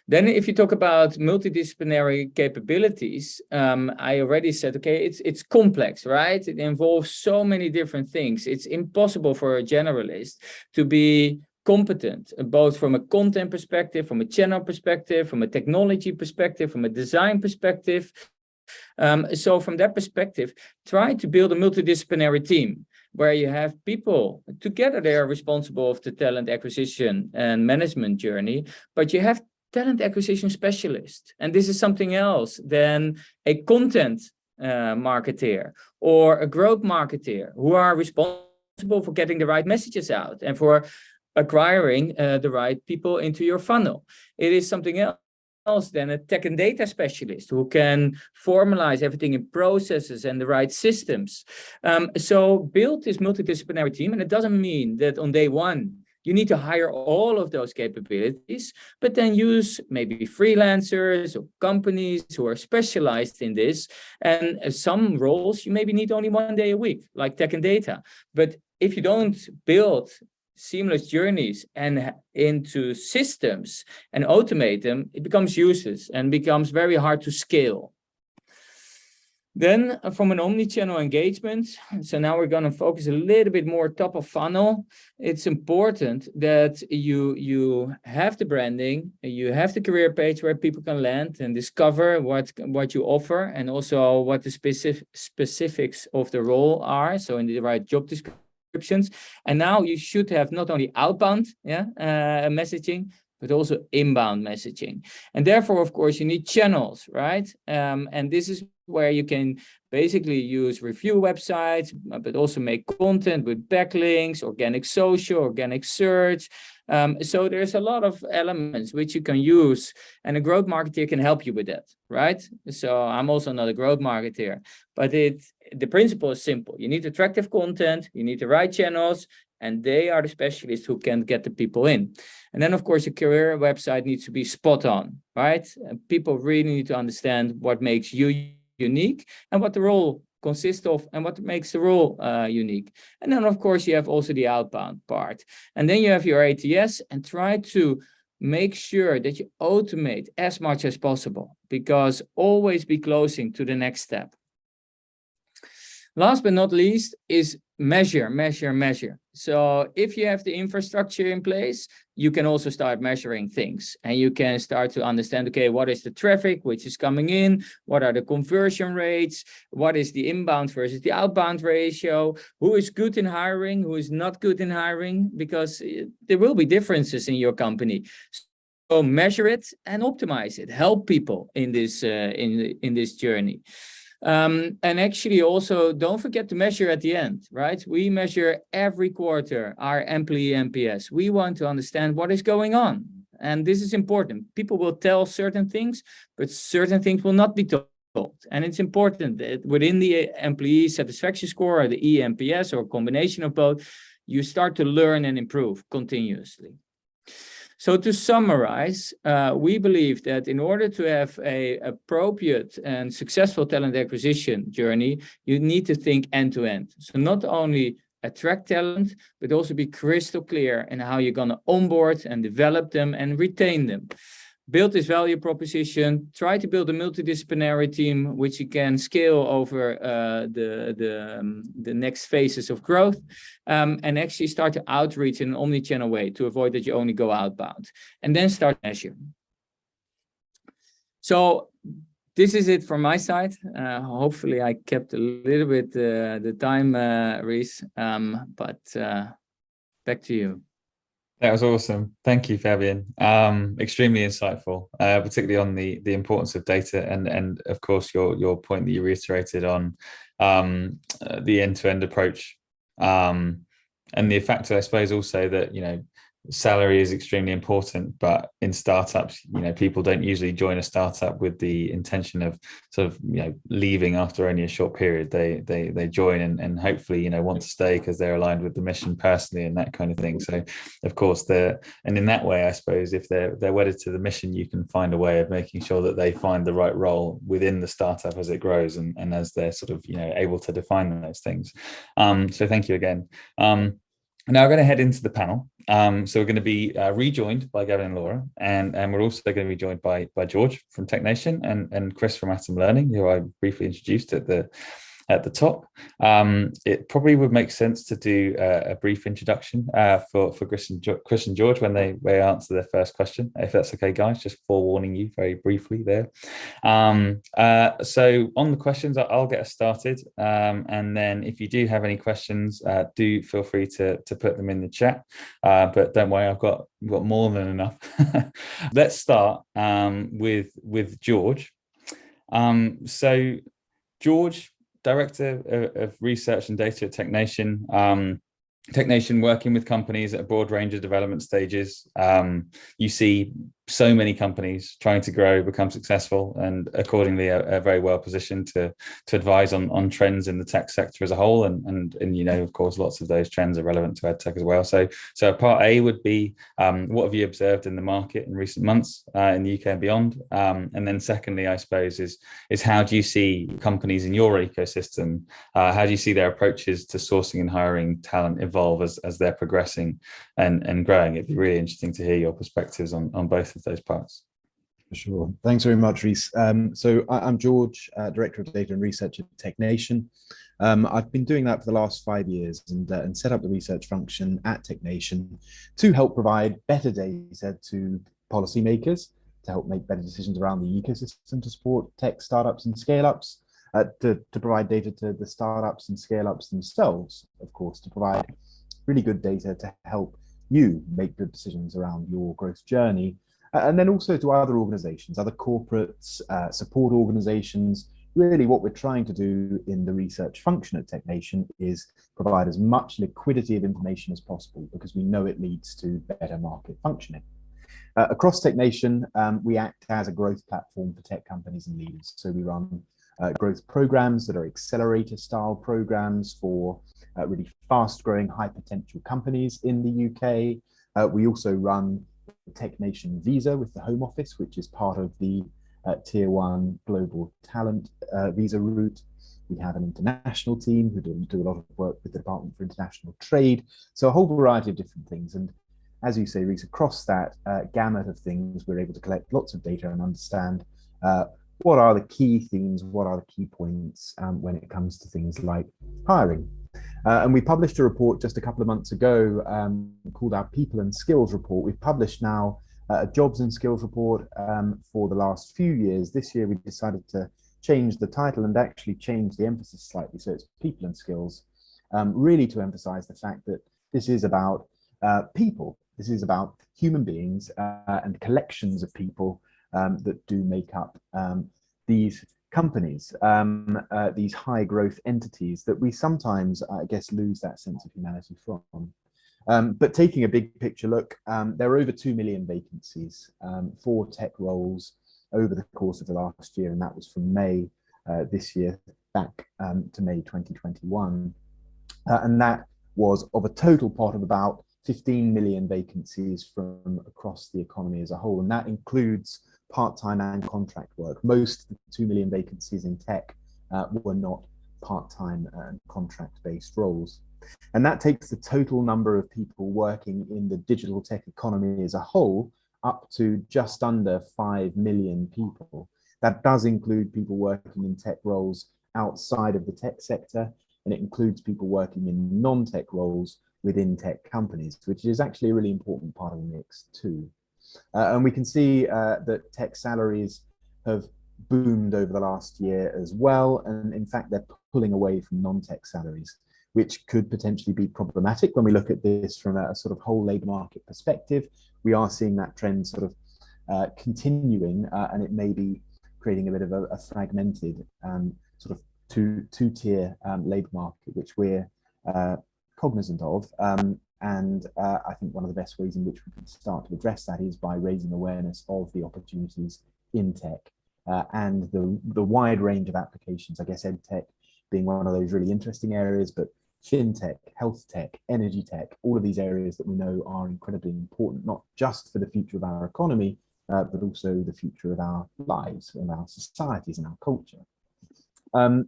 [SPEAKER 4] Then if you talk about multidisciplinary capabilities, I already said, okay, it's complex, right? It involves so many different things. It's impossible for a generalist to be competent, both from a content perspective, from a channel perspective, from a technology perspective, from a design perspective. So from that perspective, try to build a multidisciplinary team where you have people together, they are responsible of the talent acquisition and management journey, but you have talent acquisition specialist. And this is something else than a content marketeer or a growth marketeer who are responsible for getting the right messages out and for acquiring the right people into your funnel. It is something else than a tech and data specialist who can formalize everything in processes and the right systems. So build this multidisciplinary team. And it doesn't mean that on day one, you need to hire all of those capabilities, but then use maybe freelancers or companies who are specialized in this. And some roles, you maybe need only 1 day a week, like tech and data. But if you don't build seamless journeys and into systems and automate them, it becomes useless and becomes very hard to scale. Then from an omni-channel engagement, so now we're going to focus a little bit more top of funnel. It's important that you have the branding, you have the career page where people can land and discover what you offer, and also what the specifics of the role are, so in the right job descriptions. And now you should have not only outbound messaging, but also inbound messaging. And therefore, of course, you need channels, right? And this is where you can basically use review websites, but also make content with backlinks, organic social, organic search. So there's a lot of elements which you can use, and a growth marketer can help you with that, right? So I'm also not a growth marketer, but the principle is simple. You need attractive content, you need the right channels, and they are the specialists who can get the people in. And then, of course, your career website needs to be spot on, right? And people really need to understand what makes you unique and what the role consists of and what makes the role unique. And then, of course, you have also the outbound part. And then you have your ATS, and try to make sure that you automate as much as possible, because always be closing to the next step. Last but not least is measure. So if you have the infrastructure in place, you can also start measuring things, and you can start to understand, okay, what is the traffic which is coming in? What are the conversion rates? What is the inbound versus the outbound ratio? Who is good in hiring? Who is not good in hiring? Because there will be differences in your company. So measure it and optimize it. Help people in this in this journey. And actually also don't forget to measure at the end, right? We measure every quarter our employee NPS. We want to understand what is going on. And this is important. People will tell certain things, but certain things will not be told. And it's important that within the employee satisfaction score, or the eNPS, or a combination of both, you start to learn and improve continuously. So to summarize, we believe that in order to have an appropriate and successful talent acquisition journey, you need to think end-to-end. So not only attract talent, but also be crystal clear in how you're going to onboard and develop them and retain them. Build this value proposition, try to build a multidisciplinary team, which you can scale over the next phases of growth, and actually start to outreach in an omni-channel way to avoid that you only go outbound, and then start measuring. So this is it from my side. Hopefully I kept a little bit the time, Reese, but back to you.
[SPEAKER 1] That was awesome. Thank you, Fabian. Extremely insightful, particularly on the importance of data, and of course your point that you reiterated on the end-to-end approach, and the fact, I suppose, also that, you know, salary is extremely important, but in startups, you know, people don't usually join a startup with the intention of sort of, you know, leaving after only a short period. They join and hopefully, you know, want to stay because they're aligned with the mission personally and that kind of thing. So of course and in that way, I suppose, if they're wedded to the mission, you can find a way of making sure that they find the right role within the startup as it grows, and as they're sort of, you know, able to define those things. So thank you again. Now we're going to head into the panel. So we're going to be rejoined by Gavin and Laura, and we're also going to be joined by George from TechNation and Chris from Atom Learning, who I briefly introduced at the top. It probably would make sense to do a brief introduction for Chris and George when they answer their first question, if that's okay, guys. Just forewarning you very briefly there. So on the questions, I'll get us started, and then if you do have any questions, do feel free to put them in the chat. But don't worry, I've got more than enough. Let's start with George. So George, Director of Research and Data at TechNation. TechNation working with companies at a broad range of development stages. You see so many companies trying to grow, become successful, and accordingly are very well positioned to advise on trends in the tech sector as a whole. And you know, of course, lots of those trends are relevant to EdTech as well. So part A would be, what have you observed in the market in recent months in the UK and beyond? And then secondly, I suppose, is how do you see companies in your ecosystem? How do you see their approaches to sourcing and hiring talent evolve as they're progressing and growing? It'd be really interesting to hear your perspectives on both of those parts.
[SPEAKER 5] For sure. Thanks very much, Reese. So I'm George, Director of Data and Research at TechNation. I've been doing that for the last 5 years and set up the research function at TechNation to help provide better data to policymakers, to help make better decisions around the ecosystem to support tech startups and scale-ups, to provide data to the startups and scale-ups themselves, of course, to provide really good data to help you make good decisions around your growth journey. And then also to other organizations, other corporates, support organizations. Really what we're trying to do in the research function at TechNation is provide as much liquidity of information as possible, because we know it leads to better market functioning. Across TechNation, we act as a growth platform for tech companies and leaders. So we run growth programs that are accelerator style programs for really fast growing high potential companies in the UK. We also run the TechNation Visa with the Home Office, which is part of the Tier 1 global talent visa route. We have an international team who do a lot of work with the Department for International Trade. So a whole variety of different things. And as you say, Reese, across that gamut of things, we're able to collect lots of data and understand what are the key themes, what are the key points when it comes to things like hiring. And we published a report just a couple of months ago called our People and Skills Report. We've published now a Jobs and Skills Report for the last few years. This year we decided to change the title and actually change the emphasis slightly. So it's People and Skills, really to emphasize the fact that this is about people. This is about human beings and collections of people that do make up these companies, these high growth entities that we sometimes, I guess, lose that sense of humanity from. But taking a big picture look, there are over 2 million vacancies for tech roles over the course of the last year, and that was from May this year back to May 2021. And that was of a total pot of about 15 million vacancies from across the economy as a whole, and that includes part-time and contract work. Most of the 2 million vacancies in tech were not part-time and contract-based roles. And that takes the total number of people working in the digital tech economy as a whole up to just under 5 million people. That does include people working in tech roles outside of the tech sector, and it includes people working in non-tech roles within tech companies, which is actually a really important part of the mix too. And we can see that tech salaries have boomed over the last year as well. And in fact, they're pulling away from non-tech salaries, which could potentially be problematic when we look at this from a sort of whole labour market perspective. We are seeing that trend sort of continuing, and it may be creating a bit of a fragmented sort of two-tier labour market, which we're cognizant of. And I think one of the best ways in which we can start to address that is by raising awareness of the opportunities in tech and the wide range of applications. I guess Edtech being one of those really interesting areas, but fintech, health tech, energy tech, all of these areas that we know are incredibly important, not just for the future of our economy, but also the future of our lives and our societies and our culture.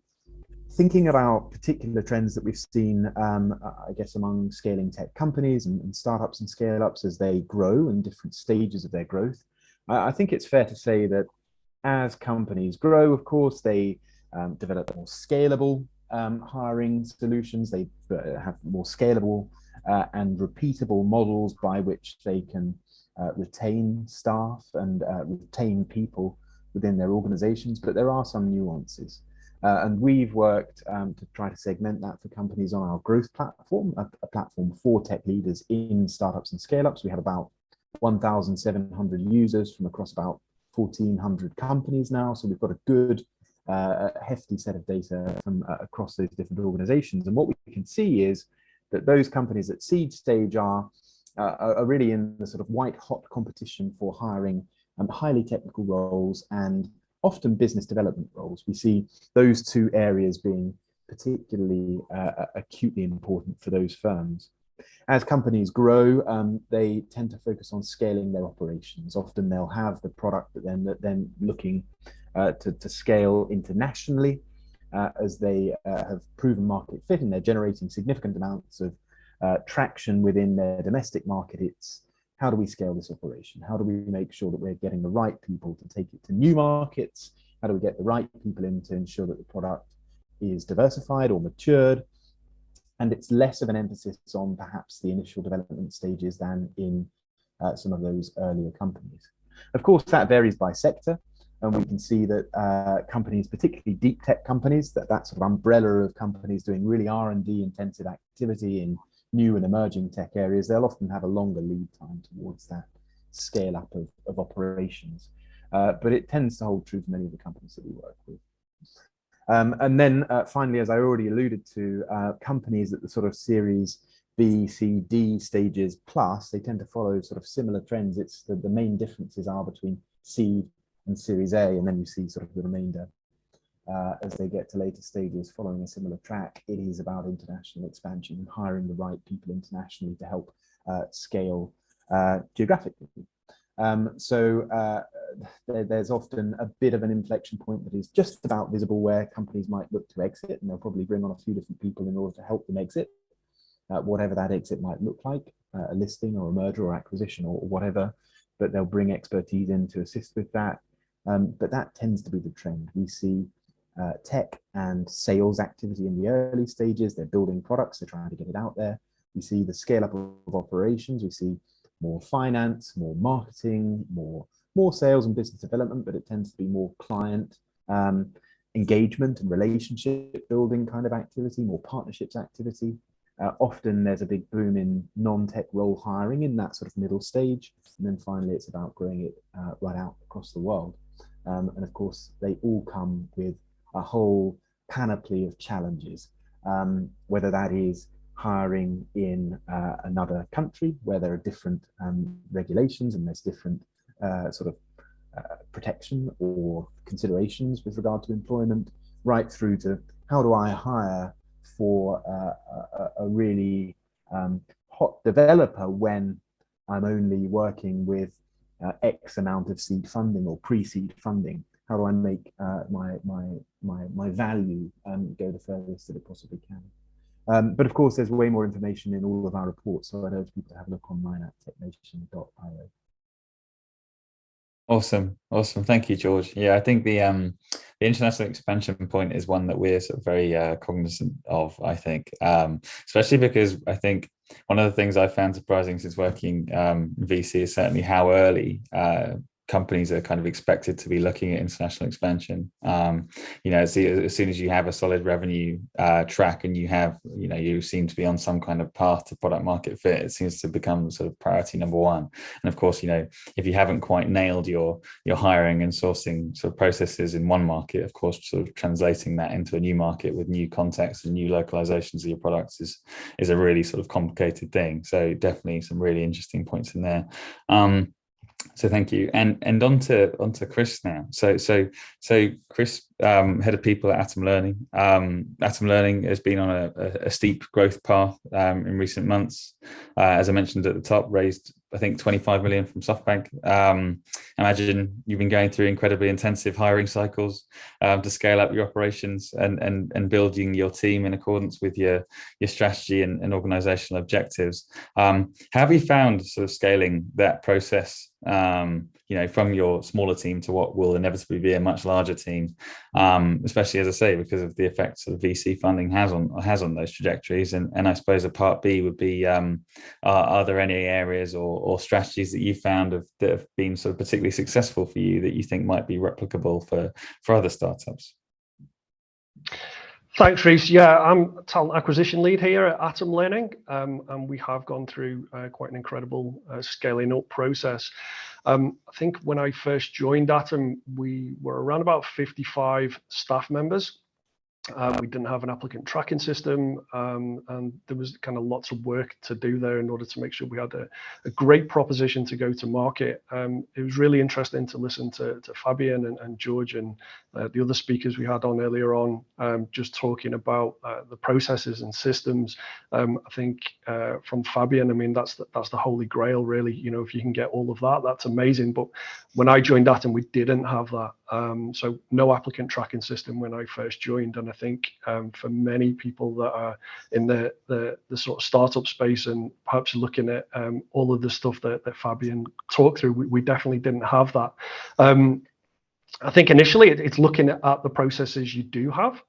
[SPEAKER 5] Thinking about particular trends that we've seen, I guess, among scaling tech companies and startups and scale-ups as they grow in different stages of their growth, I think it's fair to say that as companies grow, of course, they develop more scalable hiring solutions. They have more scalable and repeatable models by which they can retain staff and retain people within their organizations, but there are some nuances. And we've worked to try to segment that for companies on our growth platform, a platform for tech leaders in startups and scale-ups. We have about 1,700 users from across about 1,400 companies now. So we've got a good, hefty set of data from across those different organizations. And what we can see is that those companies at seed stage are really in the sort of white hot competition for hiring highly technical roles and often business development roles. We see those two areas being particularly acutely important for those firms. As companies grow, they tend to focus on scaling their operations. Often they'll have the product that then looking to scale internationally as they have proven market fit and they're generating significant amounts of traction within their domestic market. It's how do we scale this operation? How do we make sure that we're getting the right people to take it to new markets? How do we get the right people in to ensure that the product is diversified or matured? And it's less of an emphasis on perhaps the initial development stages than in some of those earlier companies. Of course, that varies by sector. And we can see that companies, particularly deep tech companies, that sort of umbrella of companies doing really R&D intensive activity in new and emerging tech areas, they'll often have a longer lead time towards that scale up of operations. But it tends to hold true for many of the companies that we work with. And then finally, as I already alluded to, companies at the sort of series B, C, D stages plus, they tend to follow sort of similar trends. It's the main differences are between seed and Series A, and then you see sort of the remainder as they get to later stages following a similar track. It is about international expansion and hiring the right people internationally to help scale geographically. There's often a bit of an inflection point that is just about visible where companies might look to exit, and they'll probably bring on a few different people in order to help them exit, whatever that exit might look like, a listing or a merger or acquisition or whatever, but they'll bring expertise in to assist with that. But that tends to be the trend. We see tech and sales activity in the early stages. They're building products, they're trying to get it out there. We see the scale up of operations. We see more finance, more marketing, more sales and business development, but it tends to be more client engagement and relationship building kind of activity, more partnerships activity. Often there's a big boom in non-tech role hiring in that sort of middle stage. And then finally, it's about growing it right out across the world. And of course, they all come with a whole panoply of challenges, whether that is hiring in another country where there are different regulations and there's different sort of protection or considerations with regard to employment, right through to how do I hire for a really hot developer when I'm only working with X amount of seed funding or pre-seed funding. How do I make my value go the furthest that it possibly can? But of course, there's way more information in all of our reports, so I'd urge people to have a look online at technation.io.
[SPEAKER 1] Awesome. Thank you, George. Yeah, I think the international expansion point is one that we're sort of very cognizant of, I think, especially because I think one of the things I found surprising since working VC is certainly how early companies are kind of expected to be looking at international expansion. As soon as you have a solid revenue track and you seem to be on some kind of path to product market fit, it seems to become sort of priority number one. And of course, if you haven't quite nailed your hiring and sourcing sort of processes in one market, of course, sort of translating that into a new market with new context and new localizations of your products is a really sort of complicated thing. So definitely some really interesting points in there. So thank you, and on to Chris now. So Chris, head of people at Atom Learning. Atom Learning has been on a steep growth path in recent months. As I mentioned at the top, raised I think 25 million from SoftBank. Imagine you've been going through incredibly intensive hiring cycles to scale up your operations and building your team in accordance with your strategy and organizational objectives. How have you found sort of scaling that process, from your smaller team to what will inevitably be a much larger team, especially, as I say, because of the effects that VC funding has on those trajectories? And I suppose a part B would be, are there any areas or strategies that you found that have been sort of particularly successful for you that you think might be replicable for other startups?
[SPEAKER 6] Thanks, Reece. Yeah, I'm talent acquisition lead here at Atom Learning, and we have gone through quite an incredible scaling up process. I think when I first joined Atom, we were around about 55 staff members. We didn't have an applicant tracking system, and there was kind of lots of work to do there in order to make sure we had a great proposition to go to market. It was really interesting to listen to Fabian and George and the other speakers we had on earlier on, just talking about the processes and systems. I think from Fabian, I mean, that's the holy grail, really. If you can get all of that, that's amazing. But when I joined Atom, we didn't have that. So no applicant tracking system when I first joined. And I think for many people that are in the sort of startup space and perhaps looking at all of the stuff that Fabian talked through, we definitely didn't have that. I think initially it's looking at the processes you do have,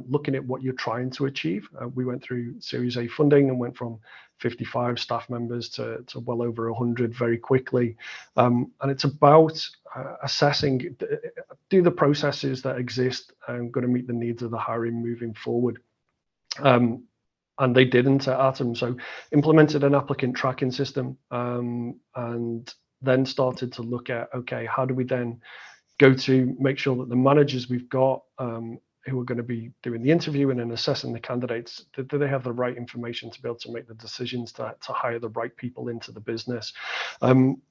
[SPEAKER 6] looking at what you're trying to achieve. We went through Series A funding and went from 55 staff members to well over 100 very quickly. And it's about assessing, do the processes that exist going to meet the needs of the hiring moving forward? And they didn't at Atom. So implemented an applicant tracking system and then started to look at, okay, how do we then go to make sure that the managers we've got who are going to be doing the interviewing and assessing the candidates, do they have the right information to be able to make the decisions to hire the right people into the business?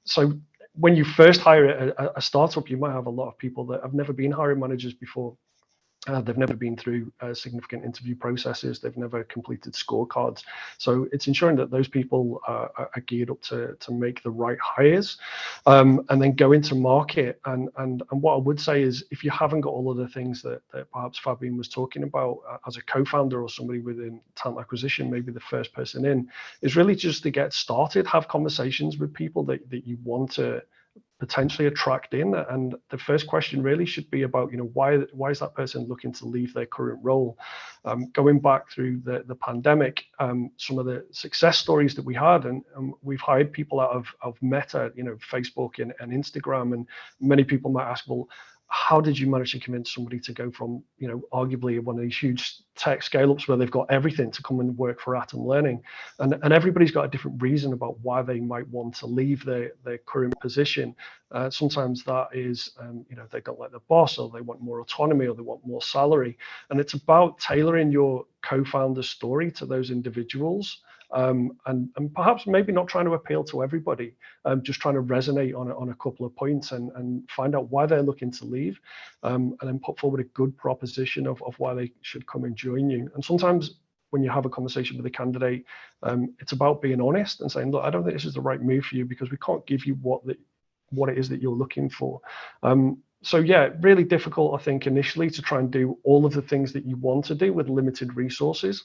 [SPEAKER 6] So when you first hire a startup, you might have a lot of people that have never been hiring managers before. They've never been through significant interview processes. They've never completed scorecards. So it's ensuring that those people are geared up to make the right hires and then go into market. And what I would say is, if you haven't got all of the things that perhaps Fabian was talking about as a co-founder or somebody within talent acquisition, maybe the first person in, is really just to get started, have conversations with people that you want to potentially attract in. And the first question really should be about, why is that person looking to leave their current role? Going back through the pandemic, some of the success stories that we had, and we've hired people out of Meta, Facebook and Instagram, and many people might ask, well, how did you manage to convince somebody to go from, arguably one of these huge tech scale-ups where they've got everything to come and work for Atom Learning? And everybody's got a different reason about why they might want to leave their current position. Sometimes that is, they don't like the boss, or they want more autonomy, or they want more salary. And it's about tailoring your co-founder story to those individuals. And perhaps maybe not trying to appeal to everybody, just trying to resonate on a couple of points and find out why they're looking to leave, and then put forward a good proposition of why they should come and join you. And sometimes when you have a conversation with a candidate, it's about being honest and saying, look, I don't think this is the right move for you because we can't give you what it is that you're looking for. So yeah, really difficult, I think, initially to try and do all of the things that you want to do with limited resources.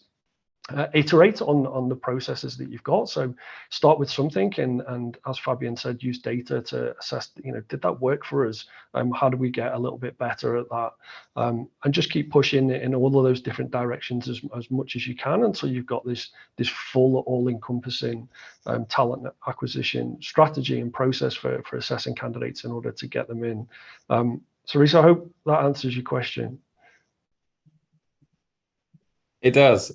[SPEAKER 6] Iterate on the processes that you've got. So start with something, and as Fabian said, use data to assess, did that work for us? How do we get a little bit better at that? And just keep pushing in all of those different directions as much as you can until you've got this full, all-encompassing talent acquisition strategy and process for assessing candidates in order to get them in. So Risa, I hope that answers your question.
[SPEAKER 1] It does.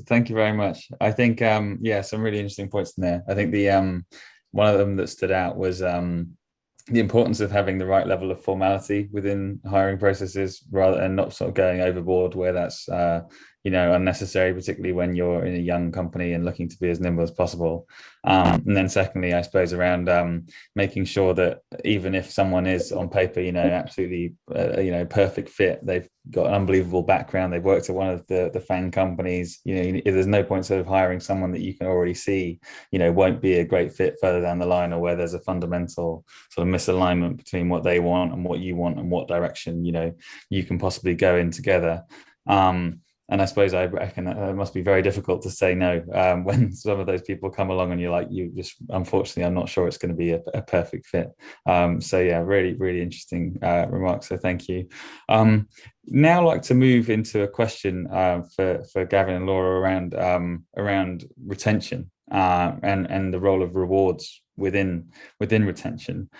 [SPEAKER 1] Thank you very much. I think, some really interesting points in there. I think the one of them that stood out was the importance of having the right level of formality within hiring processes, rather than not sort of going overboard where that's unnecessary, particularly when you're in a young company and looking to be as nimble as possible. And then secondly, I suppose around making sure that even if someone is on paper, absolutely, perfect fit, they've got an unbelievable background, they've worked at one of the FANG companies, there's no point sort of hiring someone that you can already see, won't be a great fit further down the line, or where there's a fundamental sort of misalignment between what they want and what you want and what direction, you can possibly go in together. And I suppose I reckon it must be very difficult to say no when some of those people come along and you're like, unfortunately, I'm not sure it's going to be a perfect fit. So yeah, really, really interesting remarks. So thank you. Now I'd like to move into a question for Gavin and Laura around retention and the role of rewards within retention.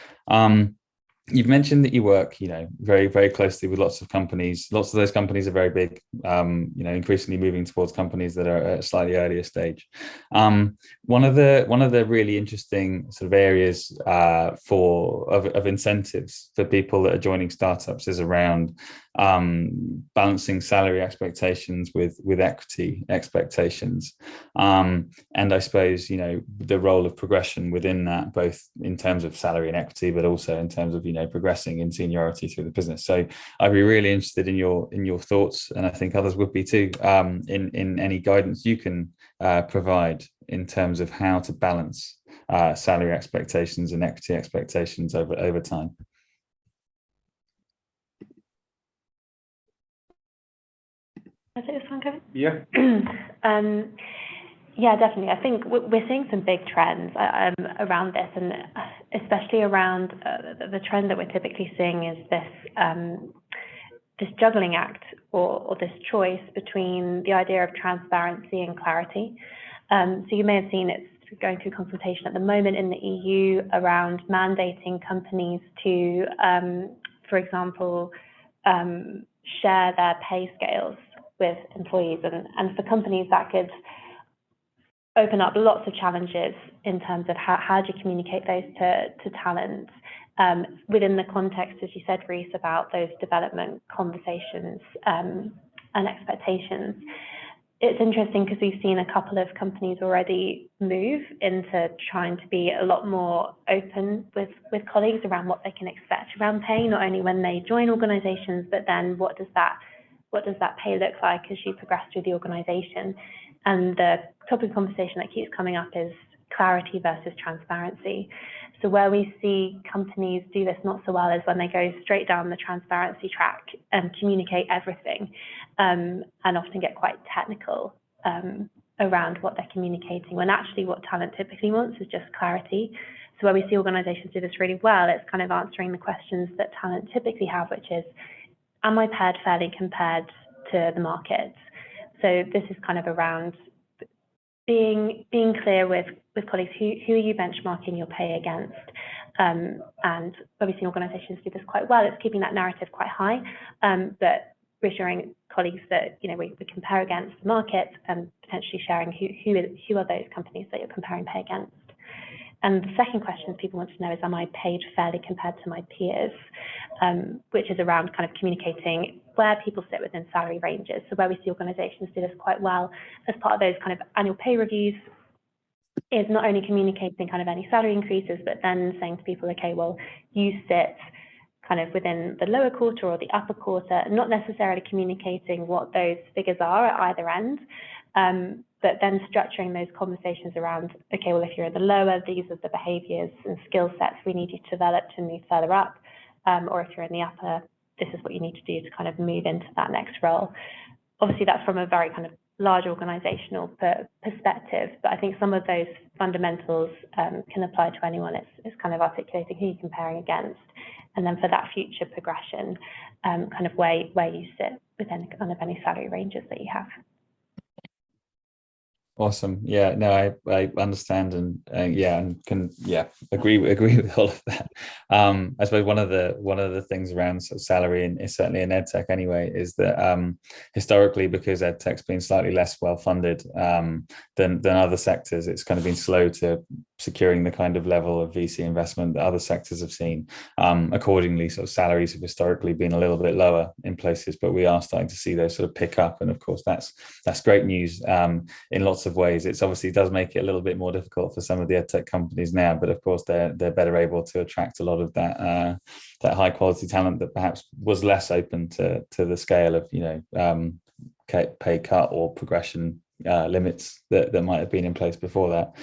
[SPEAKER 1] You've mentioned that you work, very, very closely with lots of companies. Lots of those companies are very big, increasingly moving towards companies that are at a slightly earlier stage. One of the really interesting sort of areas of incentives for people that are joining startups is around balancing salary expectations with equity expectations. And I suppose, the role of progression within that, both in terms of salary and equity, but also in terms of, progressing in seniority through the business. So I'd be really interested in your thoughts, and I think others would be too, in any guidance you can provide in terms of how to balance salary expectations and equity expectations over time.
[SPEAKER 3] I take this one, Kevin?
[SPEAKER 2] Yeah.
[SPEAKER 3] Yeah, definitely. I think we're seeing some big trends around this, and especially around the trend that we're typically seeing is this juggling act or this choice between the idea of transparency and clarity. So you may have seen it's going through consultation at the moment in the EU around mandating companies to, for example, share their pay scales with employees, and for companies that could open up lots of challenges in terms of how do you communicate those to talent within the context, as you said, Reese, about those development conversations and expectations. It's interesting because we've seen a couple of companies already move into trying to be a lot more open with colleagues around what they can expect around pay, not only when they join organizations, but then what does that pay look like as you progress through the organization. And the topic of conversation that keeps coming up is clarity versus transparency. So where we see companies do this not so well is when they go straight down the transparency track and communicate everything, and often get quite technical around what they're communicating, when actually what talent typically wants is just clarity. So where we see organizations do this really well, it's kind of answering the questions that talent typically have, which is, am I paid fairly compared to the market? So this is kind of around being clear with colleagues, who are you benchmarking your pay against? And where we've seen organizations do this quite well, it's keeping that narrative quite high, but reassuring colleagues that, you know, we compare against the market and potentially sharing who are those companies that you're comparing pay against. And the second question people want to know is, am I paid fairly compared to my peers? Which is around kind of communicating where people sit within salary ranges. So where we see organizations do this quite well as part of those kind of annual pay reviews is not only communicating kind of any salary increases, but then saying to people, okay, well, you sit kind of within the lower quarter or the upper quarter, not necessarily communicating what those figures are at either end, but then structuring those conversations around, okay, well, if you're in the lower, these are the behaviors and skill sets we need you to develop to move further up, or if you're in the upper, this is what you need to do to kind of move into that next role. Obviously, that's from a very kind of large organizational perspective, but I think some of those fundamentals can apply to anyone. It's kind of articulating who you're comparing against, and then for that future progression, kind of where you sit within kind of any salary ranges that you have.
[SPEAKER 1] Awesome. Yeah, no, I understand and and can agree with all of that. I suppose one of the things around sort of salary, and certainly in EdTech anyway, is that historically, because EdTech's been slightly less well funded than other sectors, it's kind of been slow to securing the kind of level of VC investment that other sectors have seen. Accordingly, sort of salaries have historically been a little bit lower in places, but we are starting to see those sort of pick up, and of course that's great news in lots of ways. It's obviously does make it a little bit more difficult for some of the EdTech companies now, but of course they're better able to attract a lot of that high quality talent that perhaps was less open to the scale of, you know, pay cut or progression limits that might have been in place before that.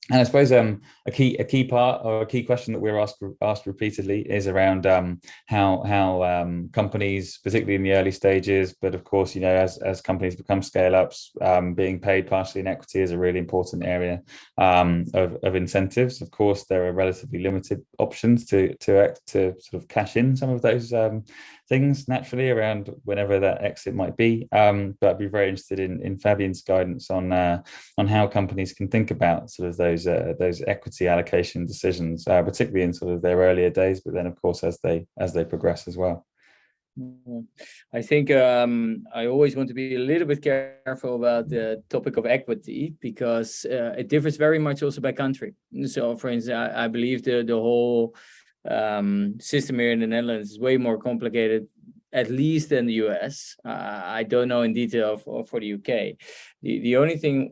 [SPEAKER 1] And I suppose a key part or a key question that we're asked repeatedly is around how companies, particularly in the early stages, but of course, you know, as companies become scale ups, being paid partially in equity is a really important area of incentives. Of course, there are relatively limited options to sort of cash in some of those things naturally around whenever that exit might be. But I'd be very interested in Fabian's guidance on how companies can think about sort of those equity allocation decisions, particularly in sort of their earlier days, but then of course as they progress as well.
[SPEAKER 4] I think I always want to be a little bit careful about the topic of equity, because it differs very much also by country. So for instance, I believe the whole system here in the Netherlands is way more complicated, at least than the US. I don't know in detail for the UK. The only thing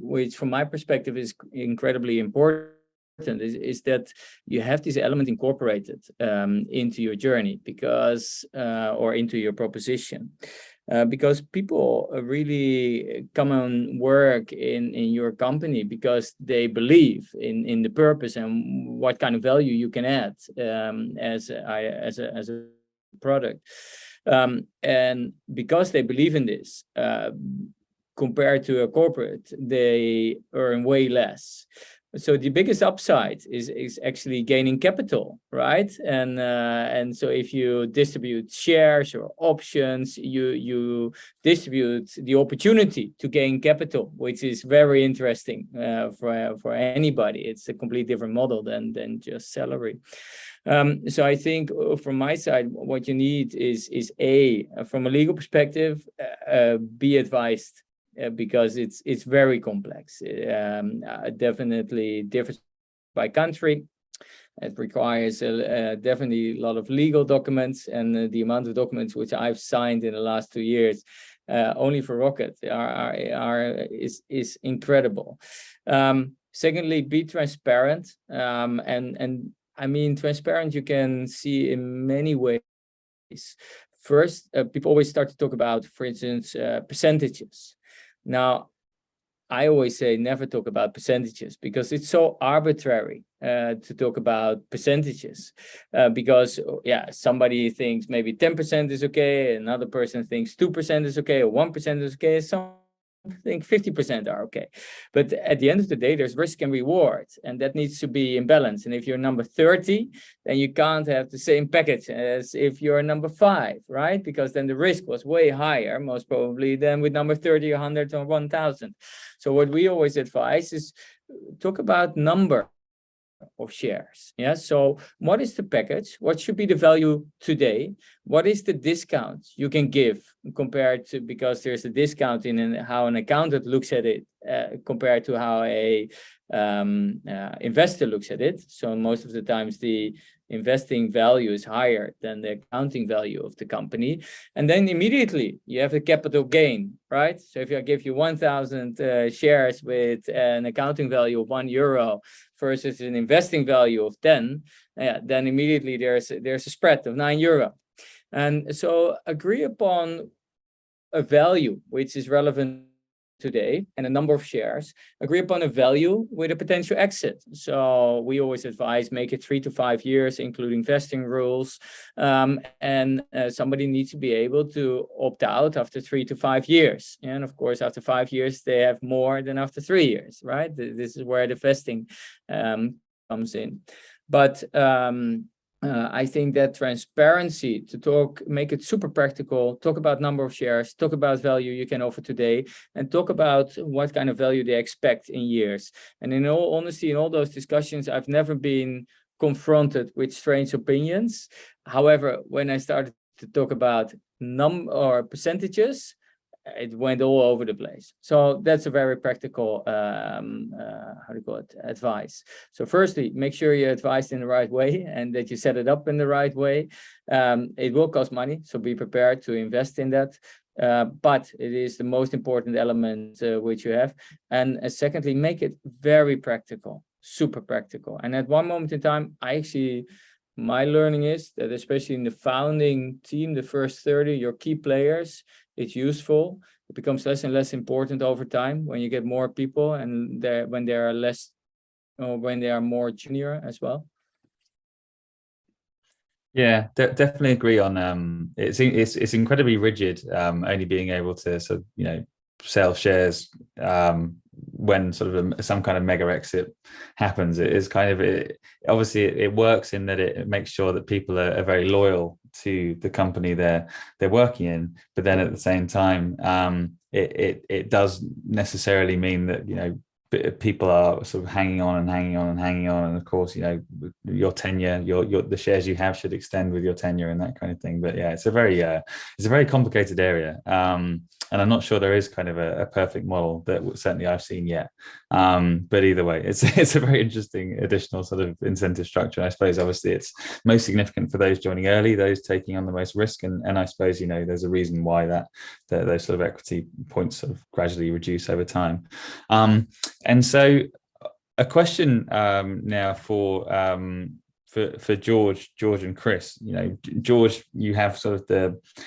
[SPEAKER 4] which from my perspective is incredibly important is that you have this element incorporated into your journey, because or into your proposition. Because people really come and work in your company because they believe in the purpose and what kind of value you can add as a product. And because they believe in this, compared to a corporate, they earn way less. So the biggest upside is actually gaining capital, right? And so if you distribute shares or options, you distribute the opportunity to gain capital, which is very interesting for anybody. It's a completely different model than just salary. So I think from my side, what you need is from a legal perspective, be advised. Because it's very complex. Definitely differs by country. It requires definitely a lot of legal documents, and the amount of documents which I've signed in the last 2 years, only for Rocket, is incredible. Secondly, be transparent, and I mean transparent. You can see in many ways. First, people always start to talk about, for instance, percentages. Now, I always say never talk about percentages because it's so arbitrary to talk about percentages because somebody thinks maybe 10% is okay, another person thinks 2% is okay, or 1% is okay, some think 50% are okay. But at the end of the day, there's risk and reward, and that needs to be in balance. And if you're number 30, then you can't have the same package as if you're number 5, right? Because then the risk was way higher, most probably, than with number 30, 100, or 1,000. So what we always advise is talk about number of shares. Yeah. So what is the package? What should be the value today? What is the discount you can give compared to, because there's a discount in how an accountant looks at it compared to how a investor looks at it. So most of the times the investing value is higher than the accounting value of the company. And then immediately you have a capital gain, right? So if I give you 1,000 shares with an accounting value of €1 versus an investing value of 10, then immediately there's a spread of €9. And so agree upon a value which is relevant today and a number of shares, agree upon a value with a potential exit. So we always advise make it 3 to 5 years, including vesting rules. And somebody needs to be able to opt out after 3 to 5 years. And of course, after 5 years, they have more than after 3 years, right? This is where the vesting comes in. But I think that transparency to make it super practical, talk about number of shares, talk about value you can offer today, and talk about what kind of value they expect in years. And in all honesty, in all those discussions, I've never been confronted with strange opinions. However, when I started to talk about percentages, it went all over the place. So that's a very practical, advice. So firstly, make sure you're advised in the right way and that you set it up in the right way. It will cost money, so be prepared to invest in that. But it is the most important element which you have. And secondly, make it very practical, super practical. And at one moment in time, my learning is that especially in the founding team, the first 30, your key players, it's useful. It becomes less and less important over time when you get more people and when they are less, or when they are more junior as well.
[SPEAKER 1] Yeah, definitely agree on. It's incredibly rigid. Only being able to sort of sell shares when sort of some kind of mega exit happens. It is kind of obviously it works in that it makes sure that people are very loyal to the company they're working in, but then at the same time it does necessarily mean that people are sort of hanging on, and of course your tenure, the shares you have should extend with your tenure and that kind of thing. But yeah, it's a very complicated area, and I'm not sure there is kind of a perfect model that certainly I've seen yet. But either way, it's a very interesting additional sort of incentive structure. I suppose obviously it's most significant for those joining early, those taking on the most risk, and I suppose there's a reason why those sort of equity points sort of gradually reduce over time. And so a question now for George and Chris. George, you have sort of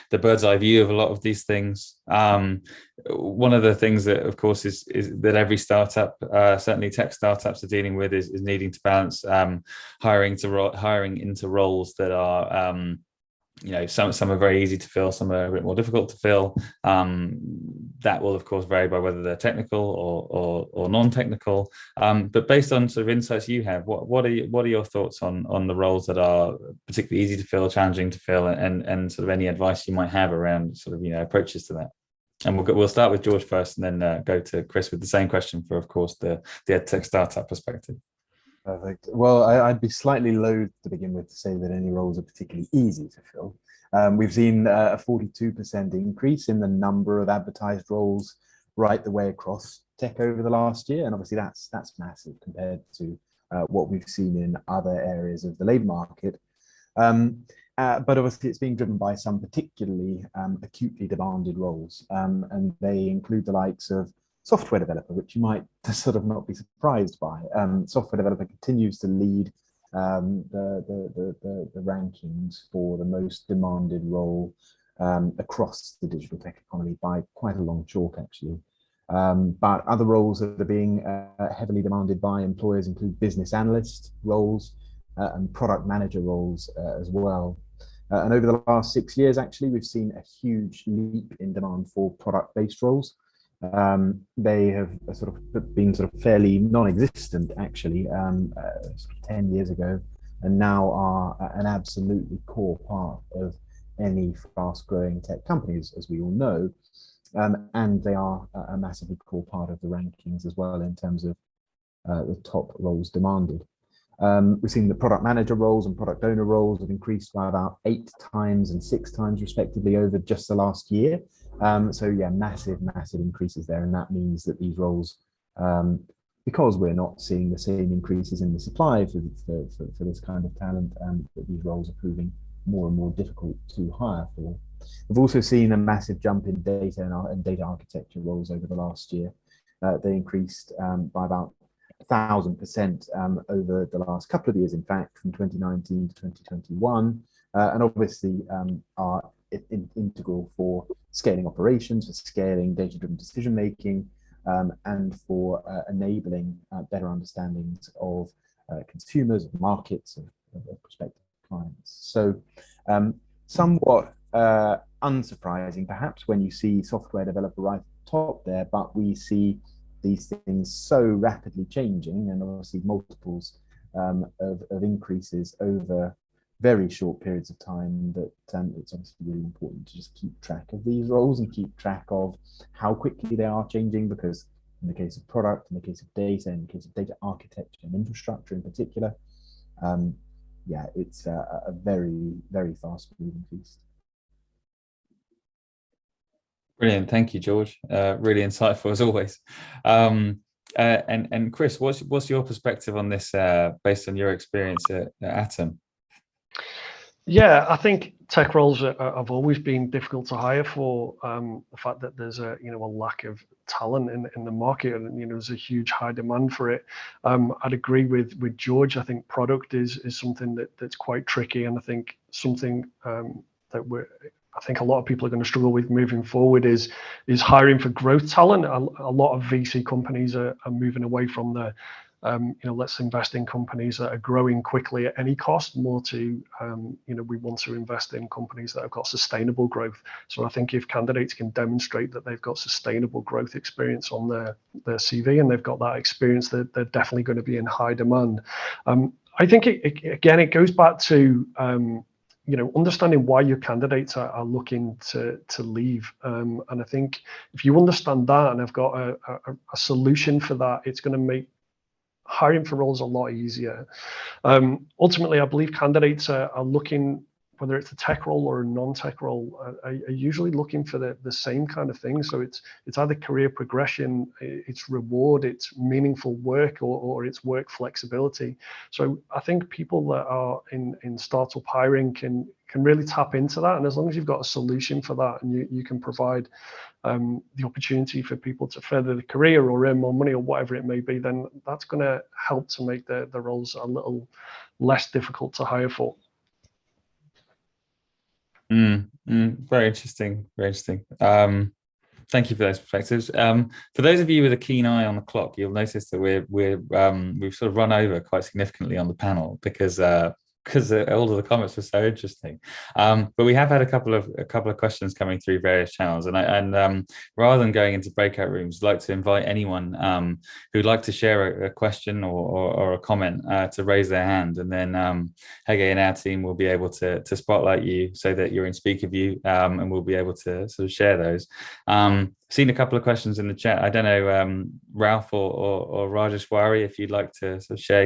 [SPEAKER 1] the bird's eye view of a lot of these things. One of the things that, of course, is that every startup, certainly tech startups, are dealing with is needing to balance hiring into roles that are some are very easy to fill, some are a bit more difficult to fill. That will of course vary by whether they're technical or non-technical. But based on sort of insights you have, what are your thoughts on the roles that are particularly easy to fill, challenging to fill, and sort of any advice you might have around sort of approaches to that? And we'll start with George first, and then go to Chris with the same question for, of course, the Edtech startup perspective.
[SPEAKER 5] Perfect. Well, I'd be slightly loath to begin with to say that any roles are particularly easy to fill. We've seen a 42% increase in the number of advertised roles right the way across tech over the last year, and obviously that's massive compared to what we've seen in other areas of the labour market. But obviously it's being driven by some particularly acutely demanded roles, and they include the likes of software developer, which you might sort of not be surprised by. Software developer continues to lead the rankings for the most demanded role across the digital tech economy by quite a long chalk, actually. But other roles that are being heavily demanded by employers include business analyst roles and product manager roles as well. And over the last 6 years, actually, we've seen a huge leap in demand for product-based roles. They have sort of been fairly non-existent, actually, sort of 10 years ago, and now are an absolutely core part of any fast-growing tech companies, as we all know. And they are a massively core part of the rankings as well in terms of the top roles demanded. We've seen the product manager roles and product owner roles have increased by about 8 times and 6 times respectively over just the last year. So yeah, massive increases there, and that means that these roles, because we're not seeing the same increases in the supply for this kind of talent, that these roles are proving more and more difficult to hire for. We've also seen a massive jump in data and data architecture roles over the last year. They increased by about 1,000% over the last couple of years, in fact, from 2019 to 2021, and obviously are integral for scaling operations, for scaling data-driven decision-making, and for enabling better understandings of consumers, of markets, of prospective clients. So somewhat unsurprising, perhaps, when you see software developer right at the top there, but we see these things so rapidly changing, and obviously multiples of increases over very short periods of time, that it's obviously really important to just keep track of these roles and keep track of how quickly they are changing, because in the case of product, in the case of data, in the case of data architecture and infrastructure in particular, yeah, it's a very, very fast moving feast.
[SPEAKER 1] Brilliant, thank you, George. Really insightful as always. And Chris, what's your perspective on this, based on your experience at Atom?
[SPEAKER 6] Yeah, I think tech roles have always been difficult to hire for the fact that there's a lack of talent in the market, and there's a huge high demand for it. I'd agree with George. I think product is something that's quite tricky, and I think something that I think a lot of people are going to struggle with moving forward is hiring for growth talent. A lot of VC companies are moving away from the let's invest in companies that are growing quickly at any cost, more to we want to invest in companies that have got sustainable growth. So I think if candidates can demonstrate that they've got sustainable growth experience on their CV, and they've got that experience, they're definitely going to be in high demand. I think it goes back to understanding why your candidates are looking to leave. And I think if you understand that and have got a solution for that, it's going to make hiring for roles a lot easier. Ultimately, I believe candidates are looking, whether it's a tech role or a non-tech role, are usually looking for the same kind of thing. So it's either career progression, it's reward, it's meaningful work, or it's work flexibility. So I think people that are in startup hiring can really tap into that. And as long as you've got a solution for that, and you can provide the opportunity for people to further their career or earn more money or whatever it may be, then that's going to help to make the roles a little less difficult to hire for.
[SPEAKER 1] Very interesting. Very interesting. Thank you for those perspectives. For those of you with a keen eye on the clock, you'll notice that we've sort of run over quite significantly on the panel, because because all of the comments were so interesting. But we have had a couple of questions coming through various channels, and rather than going into breakout rooms, I'd like to invite anyone who'd like to share a question or a comment to raise their hand, and then Hege and our team will be able to spotlight you so that you're in speaker view, and we'll be able to sort of share those. Seen a couple of questions in the chat. I don't know, Ralph or Rajeshwari, if you'd like to sort of share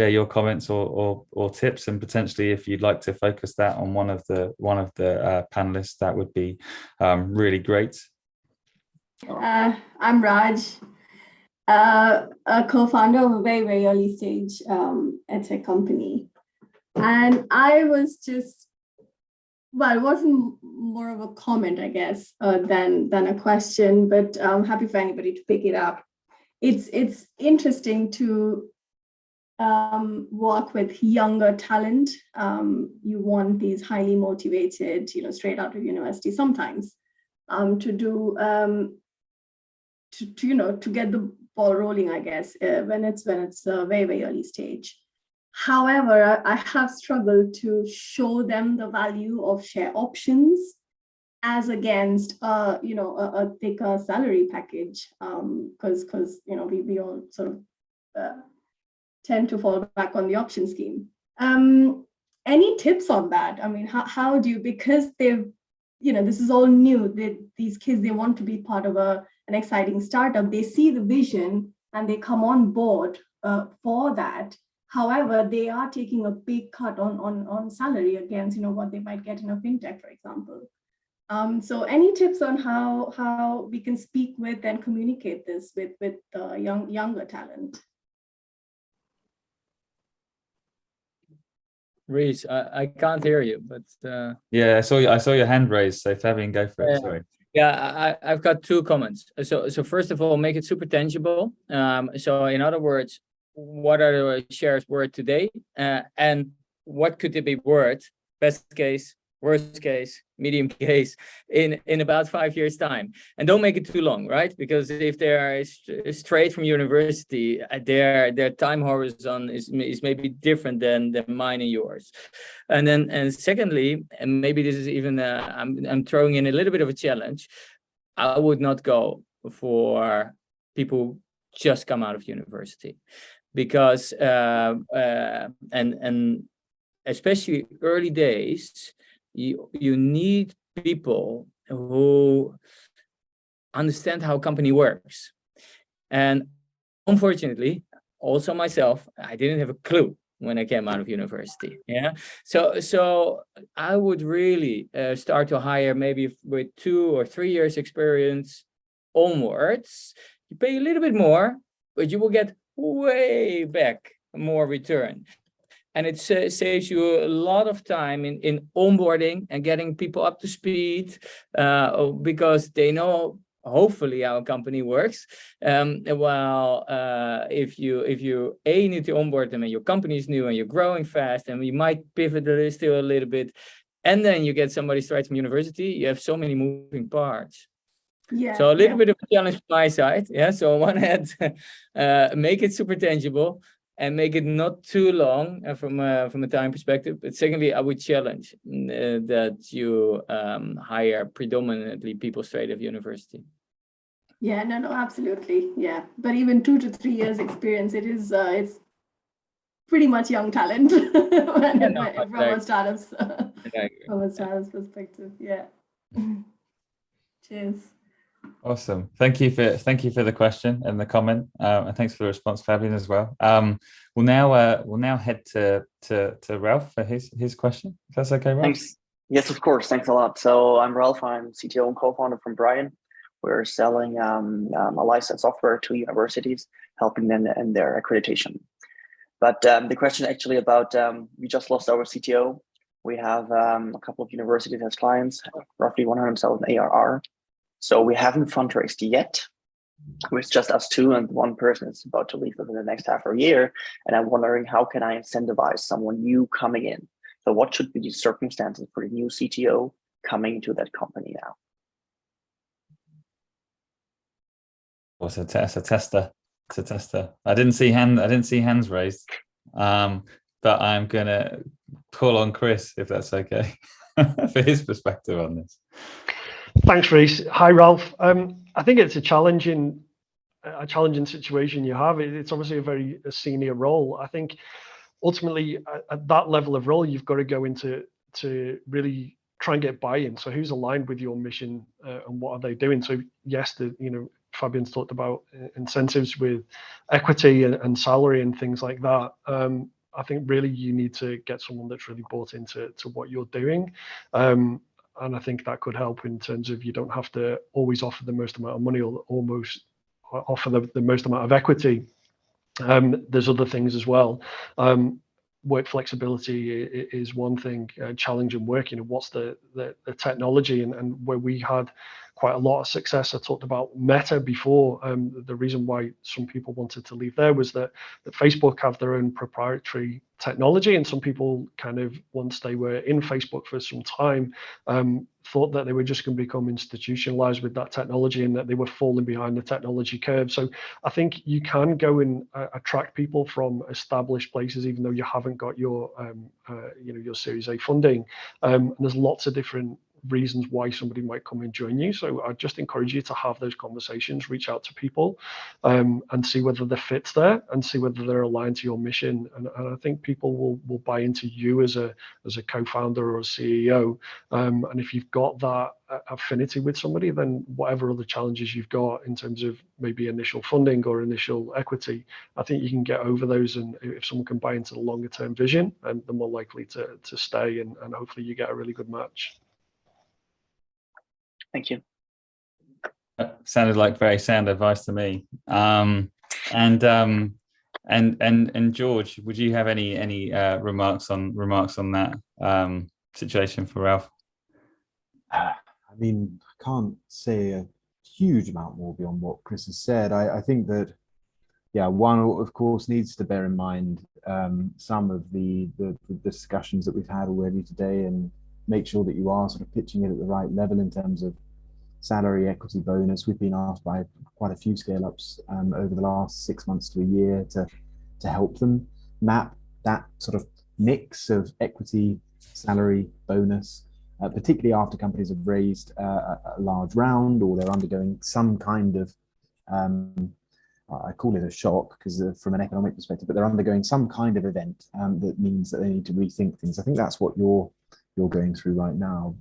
[SPEAKER 1] your comments or tips, and potentially if you'd like to focus that on one of the panelists, that would be really great.
[SPEAKER 7] I'm Raj, a co-founder of a very, very early stage edtech company, and I was just, well, it wasn't more of a comment, I guess, than a question, but I'm happy for anybody to pick it up. It's interesting to work with younger talent. You want these highly motivated, straight out of university sometimes, to do to get the ball rolling, I guess, when it's a very, very early stage. However, I have struggled to show them the value of share options as against a thicker salary package, because we all sort of tend to fall back on the option scheme. Any tips on that? I mean, how do you, because they've, this is all new, these kids, they want to be part of an exciting startup, they see the vision and they come on board for that. However, they are taking a big cut on salary against what they might get in a fintech, for example. So any tips on how we can speak with and communicate this with younger talent?
[SPEAKER 4] Reese, I can't hear you, but
[SPEAKER 1] yeah, I saw your hand raised, so Fabian, go for it. Sorry.
[SPEAKER 4] Yeah, I've got two comments. So first of all, make it super tangible. So in other words, what are the shares worth today, and what could they be worth, best case, worst case, medium case, in about 5 years' time? And don't make it too long, right? Because if they are straight from university, their time horizon is maybe different than mine and yours. And secondly, and maybe this is even I'm throwing in a little bit of a challenge, I would not go for people who just come out of university, because and especially early days, you need people who understand how a company works. And unfortunately, also myself, I didn't have a clue when I came out of university. Yeah, so I would really start to hire maybe with 2 or 3 years experience onwards. You pay a little bit more, but you will get way back more return. And it saves you a lot of time in onboarding and getting people up to speed, because they know hopefully how a company works. While if you need to onboard them and your company is new and you're growing fast, and we might pivot still a little bit, and then you get somebody straight from university, you have so many moving parts. Yeah. So a little bit of a challenge from my side. Yeah. So on one hand, make it super tangible and make it not too long from a time perspective. But secondly, I would challenge that you hire predominantly people straight out of university.
[SPEAKER 7] Yeah, no, absolutely. Yeah, but even 2 to 3 years experience, it's pretty much young talent from a startup's perspective. Yeah. Cheers.
[SPEAKER 1] Awesome. Thank you for the question and the comment, and thanks for the response, Fabian, as well. We'll now head to Ralph for his question. If that's okay, Ralph.
[SPEAKER 8] Thanks. Yes, of course. Thanks a lot. So I'm Ralph. I'm CTO and co-founder from Brighteye. We're selling a licensed software to universities, helping them in their accreditation. But the question actually about we just lost our CTO. We have a couple of universities as clients, roughly 100,000 ARR. So we haven't fundraised yet. It's just us two, and one person is about to leave within the next half a year. And I'm wondering, how can I incentivize someone new coming in? So what should be the circumstances for a new CTO coming into that company now?
[SPEAKER 1] Well, it's a tester. I didn't see hands raised. but I'm going to pull on Chris, if that's okay, for his perspective on this.
[SPEAKER 6] Thanks, Reece. Hi, Ralph. I think it's a challenging situation you have. It's obviously a senior role. I think ultimately at that level of role, you've got to go into to really try and get buy-in. So who's aligned with your mission and what are they doing? So yes, Fabian's talked about incentives with equity and salary and things like that. I think really you need to get someone that's really bought into what you're doing. And I think that could help in terms of you don't have to always offer the most amount of money or almost offer the most amount of equity. There's other things as well. Work flexibility is one thing, challenge and work, what's the technology, and where we had quite a lot of success. I talked about Meta before. The reason why some people wanted to leave there was that Facebook have their own proprietary technology, and some people kind of, once they were in Facebook for some time, thought that they were just going to become institutionalized with that technology and that they were falling behind the technology curve. So I think you can go and attract people from established places, even though you haven't got your your Series A funding. And there's lots of different reasons why somebody might come and join you. So I just encourage you to have those conversations, reach out to people, and see whether the fit's there and see whether they're aligned to your mission. And I think people will buy into you as a co-founder or a CEO. And if you've got that affinity with somebody, then whatever other challenges you've got in terms of maybe initial funding or initial equity, I think you can get over those. And if someone can buy into the longer term vision, and they're more likely to stay, and hopefully you get a really good match.
[SPEAKER 8] Thank you.
[SPEAKER 1] Sounded like very sound advice to me. And George, would you have any remarks on that situation for Ralph?
[SPEAKER 5] I mean, I can't say a huge amount more beyond what Chris has said. I think that, yeah, one of course needs to bear in mind some of the discussions that we've had already today, and make sure that you are sort of pitching it at the right level in terms of salary, equity, bonus. We've been asked by quite a few scale-ups over the last 6 months to a year to help them map that sort of mix of equity, salary, bonus, particularly after companies have raised a large round, or they're undergoing some kind of, I call it a shock because from an economic perspective, but they're undergoing some kind of event that means that they need to rethink things. I think that's what you're going through right now.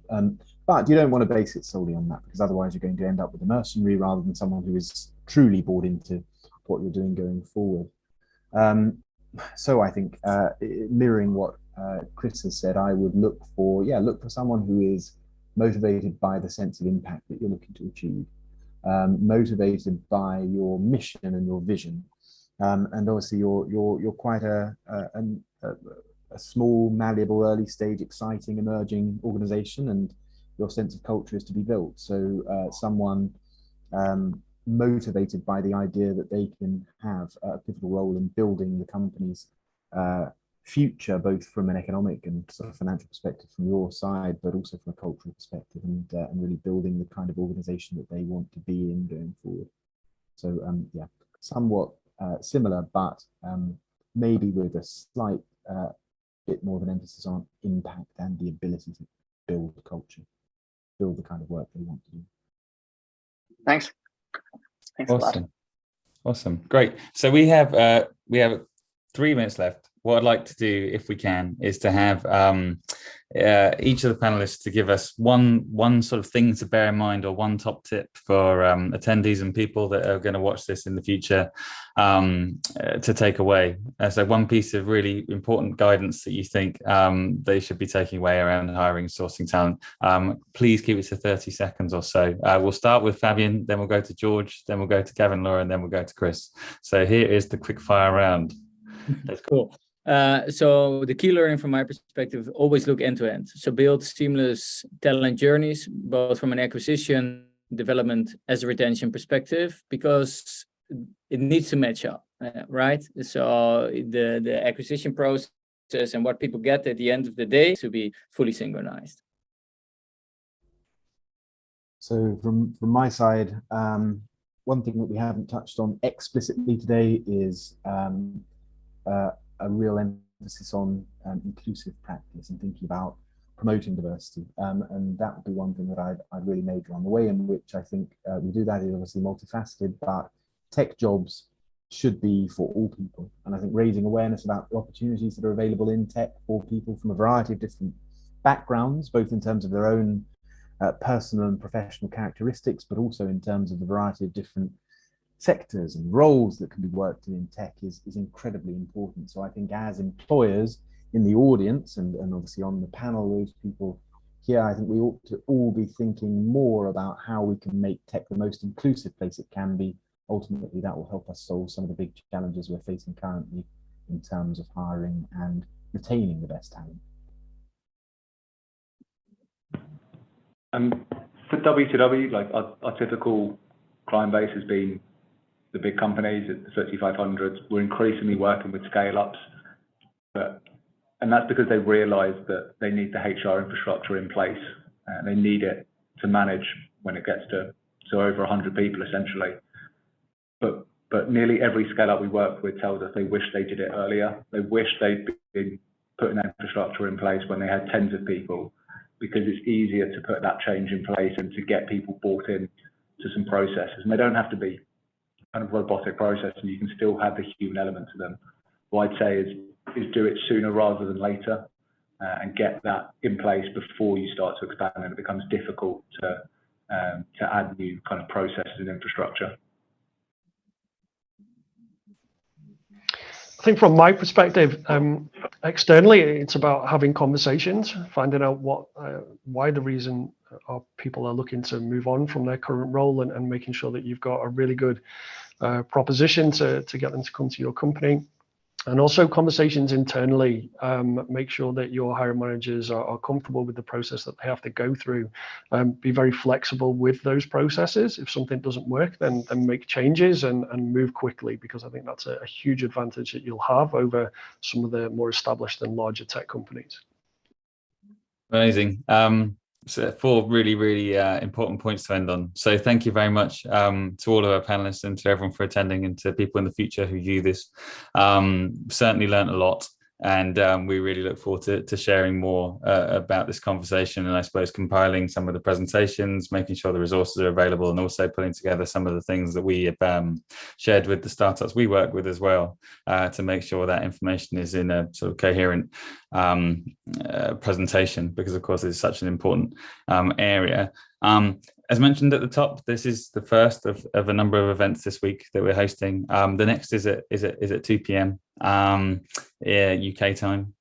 [SPEAKER 5] But you don't want to base it solely on that, because otherwise you're going to end up with a mercenary rather than someone who is truly bought into what you're doing going forward. So I think mirroring what Chris has said, I would look for someone who is motivated by the sense of impact that you're looking to achieve, motivated by your mission and your vision. And obviously you're quite a small, malleable, early stage, exciting, emerging organization, and your sense of culture is to be built. So someone motivated by the idea that they can have a pivotal role in building the company's future, both from an economic and sort of financial perspective from your side, but also from a cultural perspective, and really building the kind of organization that they want to be in going forward. So yeah, somewhat similar, but maybe with a slight bit more of an emphasis on impact and the ability to build the culture, build the kind of work they want to do.
[SPEAKER 8] Thanks. Thanks
[SPEAKER 1] Awesome.
[SPEAKER 8] a lot.
[SPEAKER 1] Awesome. Great. So we have 3 minutes left. What I'd like to do, if we can, is to have each of the panelists to give us one sort of thing to bear in mind, or one top tip for attendees and people that are going to watch this in the future to take away. So one piece of really important guidance that you think they should be taking away around hiring and sourcing talent. Please keep it to 30 seconds or so. We'll start with Fabian, then we'll go to George, then we'll go to Gavin, Laura, and then we'll go to Chris. So here is the quick fire round.
[SPEAKER 4] That's cool. So the key learning from my perspective, always look end to end. So build seamless talent journeys, both from an acquisition, development, as a retention perspective, because it needs to match up, right? So the acquisition process and what people get at the end of the day to be fully synchronized.
[SPEAKER 5] So from my side, one thing that we haven't touched on explicitly today is a real emphasis on inclusive practice and thinking about promoting diversity. And that would be one thing that I'd really major on. The way in which I think we do that is obviously multifaceted, but tech jobs should be for all people. And I think raising awareness about the opportunities that are available in tech for people from a variety of different backgrounds, both in terms of their own personal and professional characteristics, but also in terms of the variety of different sectors and roles that can be worked in tech is incredibly important. So I think as employers in the audience and obviously on the panel, those people here, I think we ought to all be thinking more about how we can make tech the most inclusive place it can be. Ultimately, that will help us solve some of the big challenges we're facing currently in terms of hiring and retaining the best talent.
[SPEAKER 2] For W2W, like our typical client base has been the big companies at the 3500s. We're increasingly working with scale-ups, and that's because they realise that they need the HR infrastructure in place. They need it to manage when it gets to over 100 people essentially. But nearly every scale-up we work with tells us they wish they did it earlier. They wish they'd been putting that infrastructure in place when they had tens of people, because it's easier to put that change in place and to get people bought in to some processes. And they don't have to be kind of robotic processes. You can still have the human element to them. What I'd say is do it sooner rather than later, and get that in place before you start to expand, and it becomes difficult to add new kind of processes and infrastructure.
[SPEAKER 6] I think from my perspective, externally, it's about having conversations, finding out why the reason people are looking to move on from their current role, and making sure that you've got a really good proposition to get them to come to your company. And also conversations internally, make sure that your hiring managers are comfortable with the process that they have to go through. Be very flexible with those processes. If something doesn't work, then make changes and move quickly, because I think that's a huge advantage that you'll have over some of the more established and larger tech companies.
[SPEAKER 1] Amazing. So 4 really, really important points to end on. So thank you very much to all of our panelists and to everyone for attending, and to people in the future who view this. Certainly learned a lot, and we really look forward to sharing more about this conversation, and I suppose compiling some of the presentations, making sure the resources are available, and also putting together some of the things that we have shared with the startups we work with as well, to make sure that information is in a sort of coherent presentation, because of course it's such an important area. As mentioned at the top, this is the first of a number of events this week that we're hosting. The next is at 2 p.m. UK time,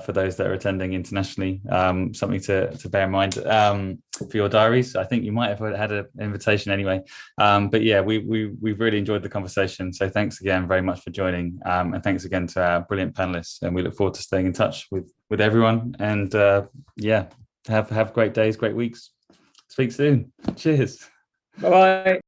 [SPEAKER 1] for those that are attending internationally. Something to bear in mind for your diaries. I think you might have had an invitation anyway. But yeah, we've really enjoyed the conversation. So thanks again very much for joining, and thanks again to our brilliant panelists. And we look forward to staying in touch with everyone. And yeah, have great days, great weeks. Speak soon. Cheers.
[SPEAKER 4] Bye-bye.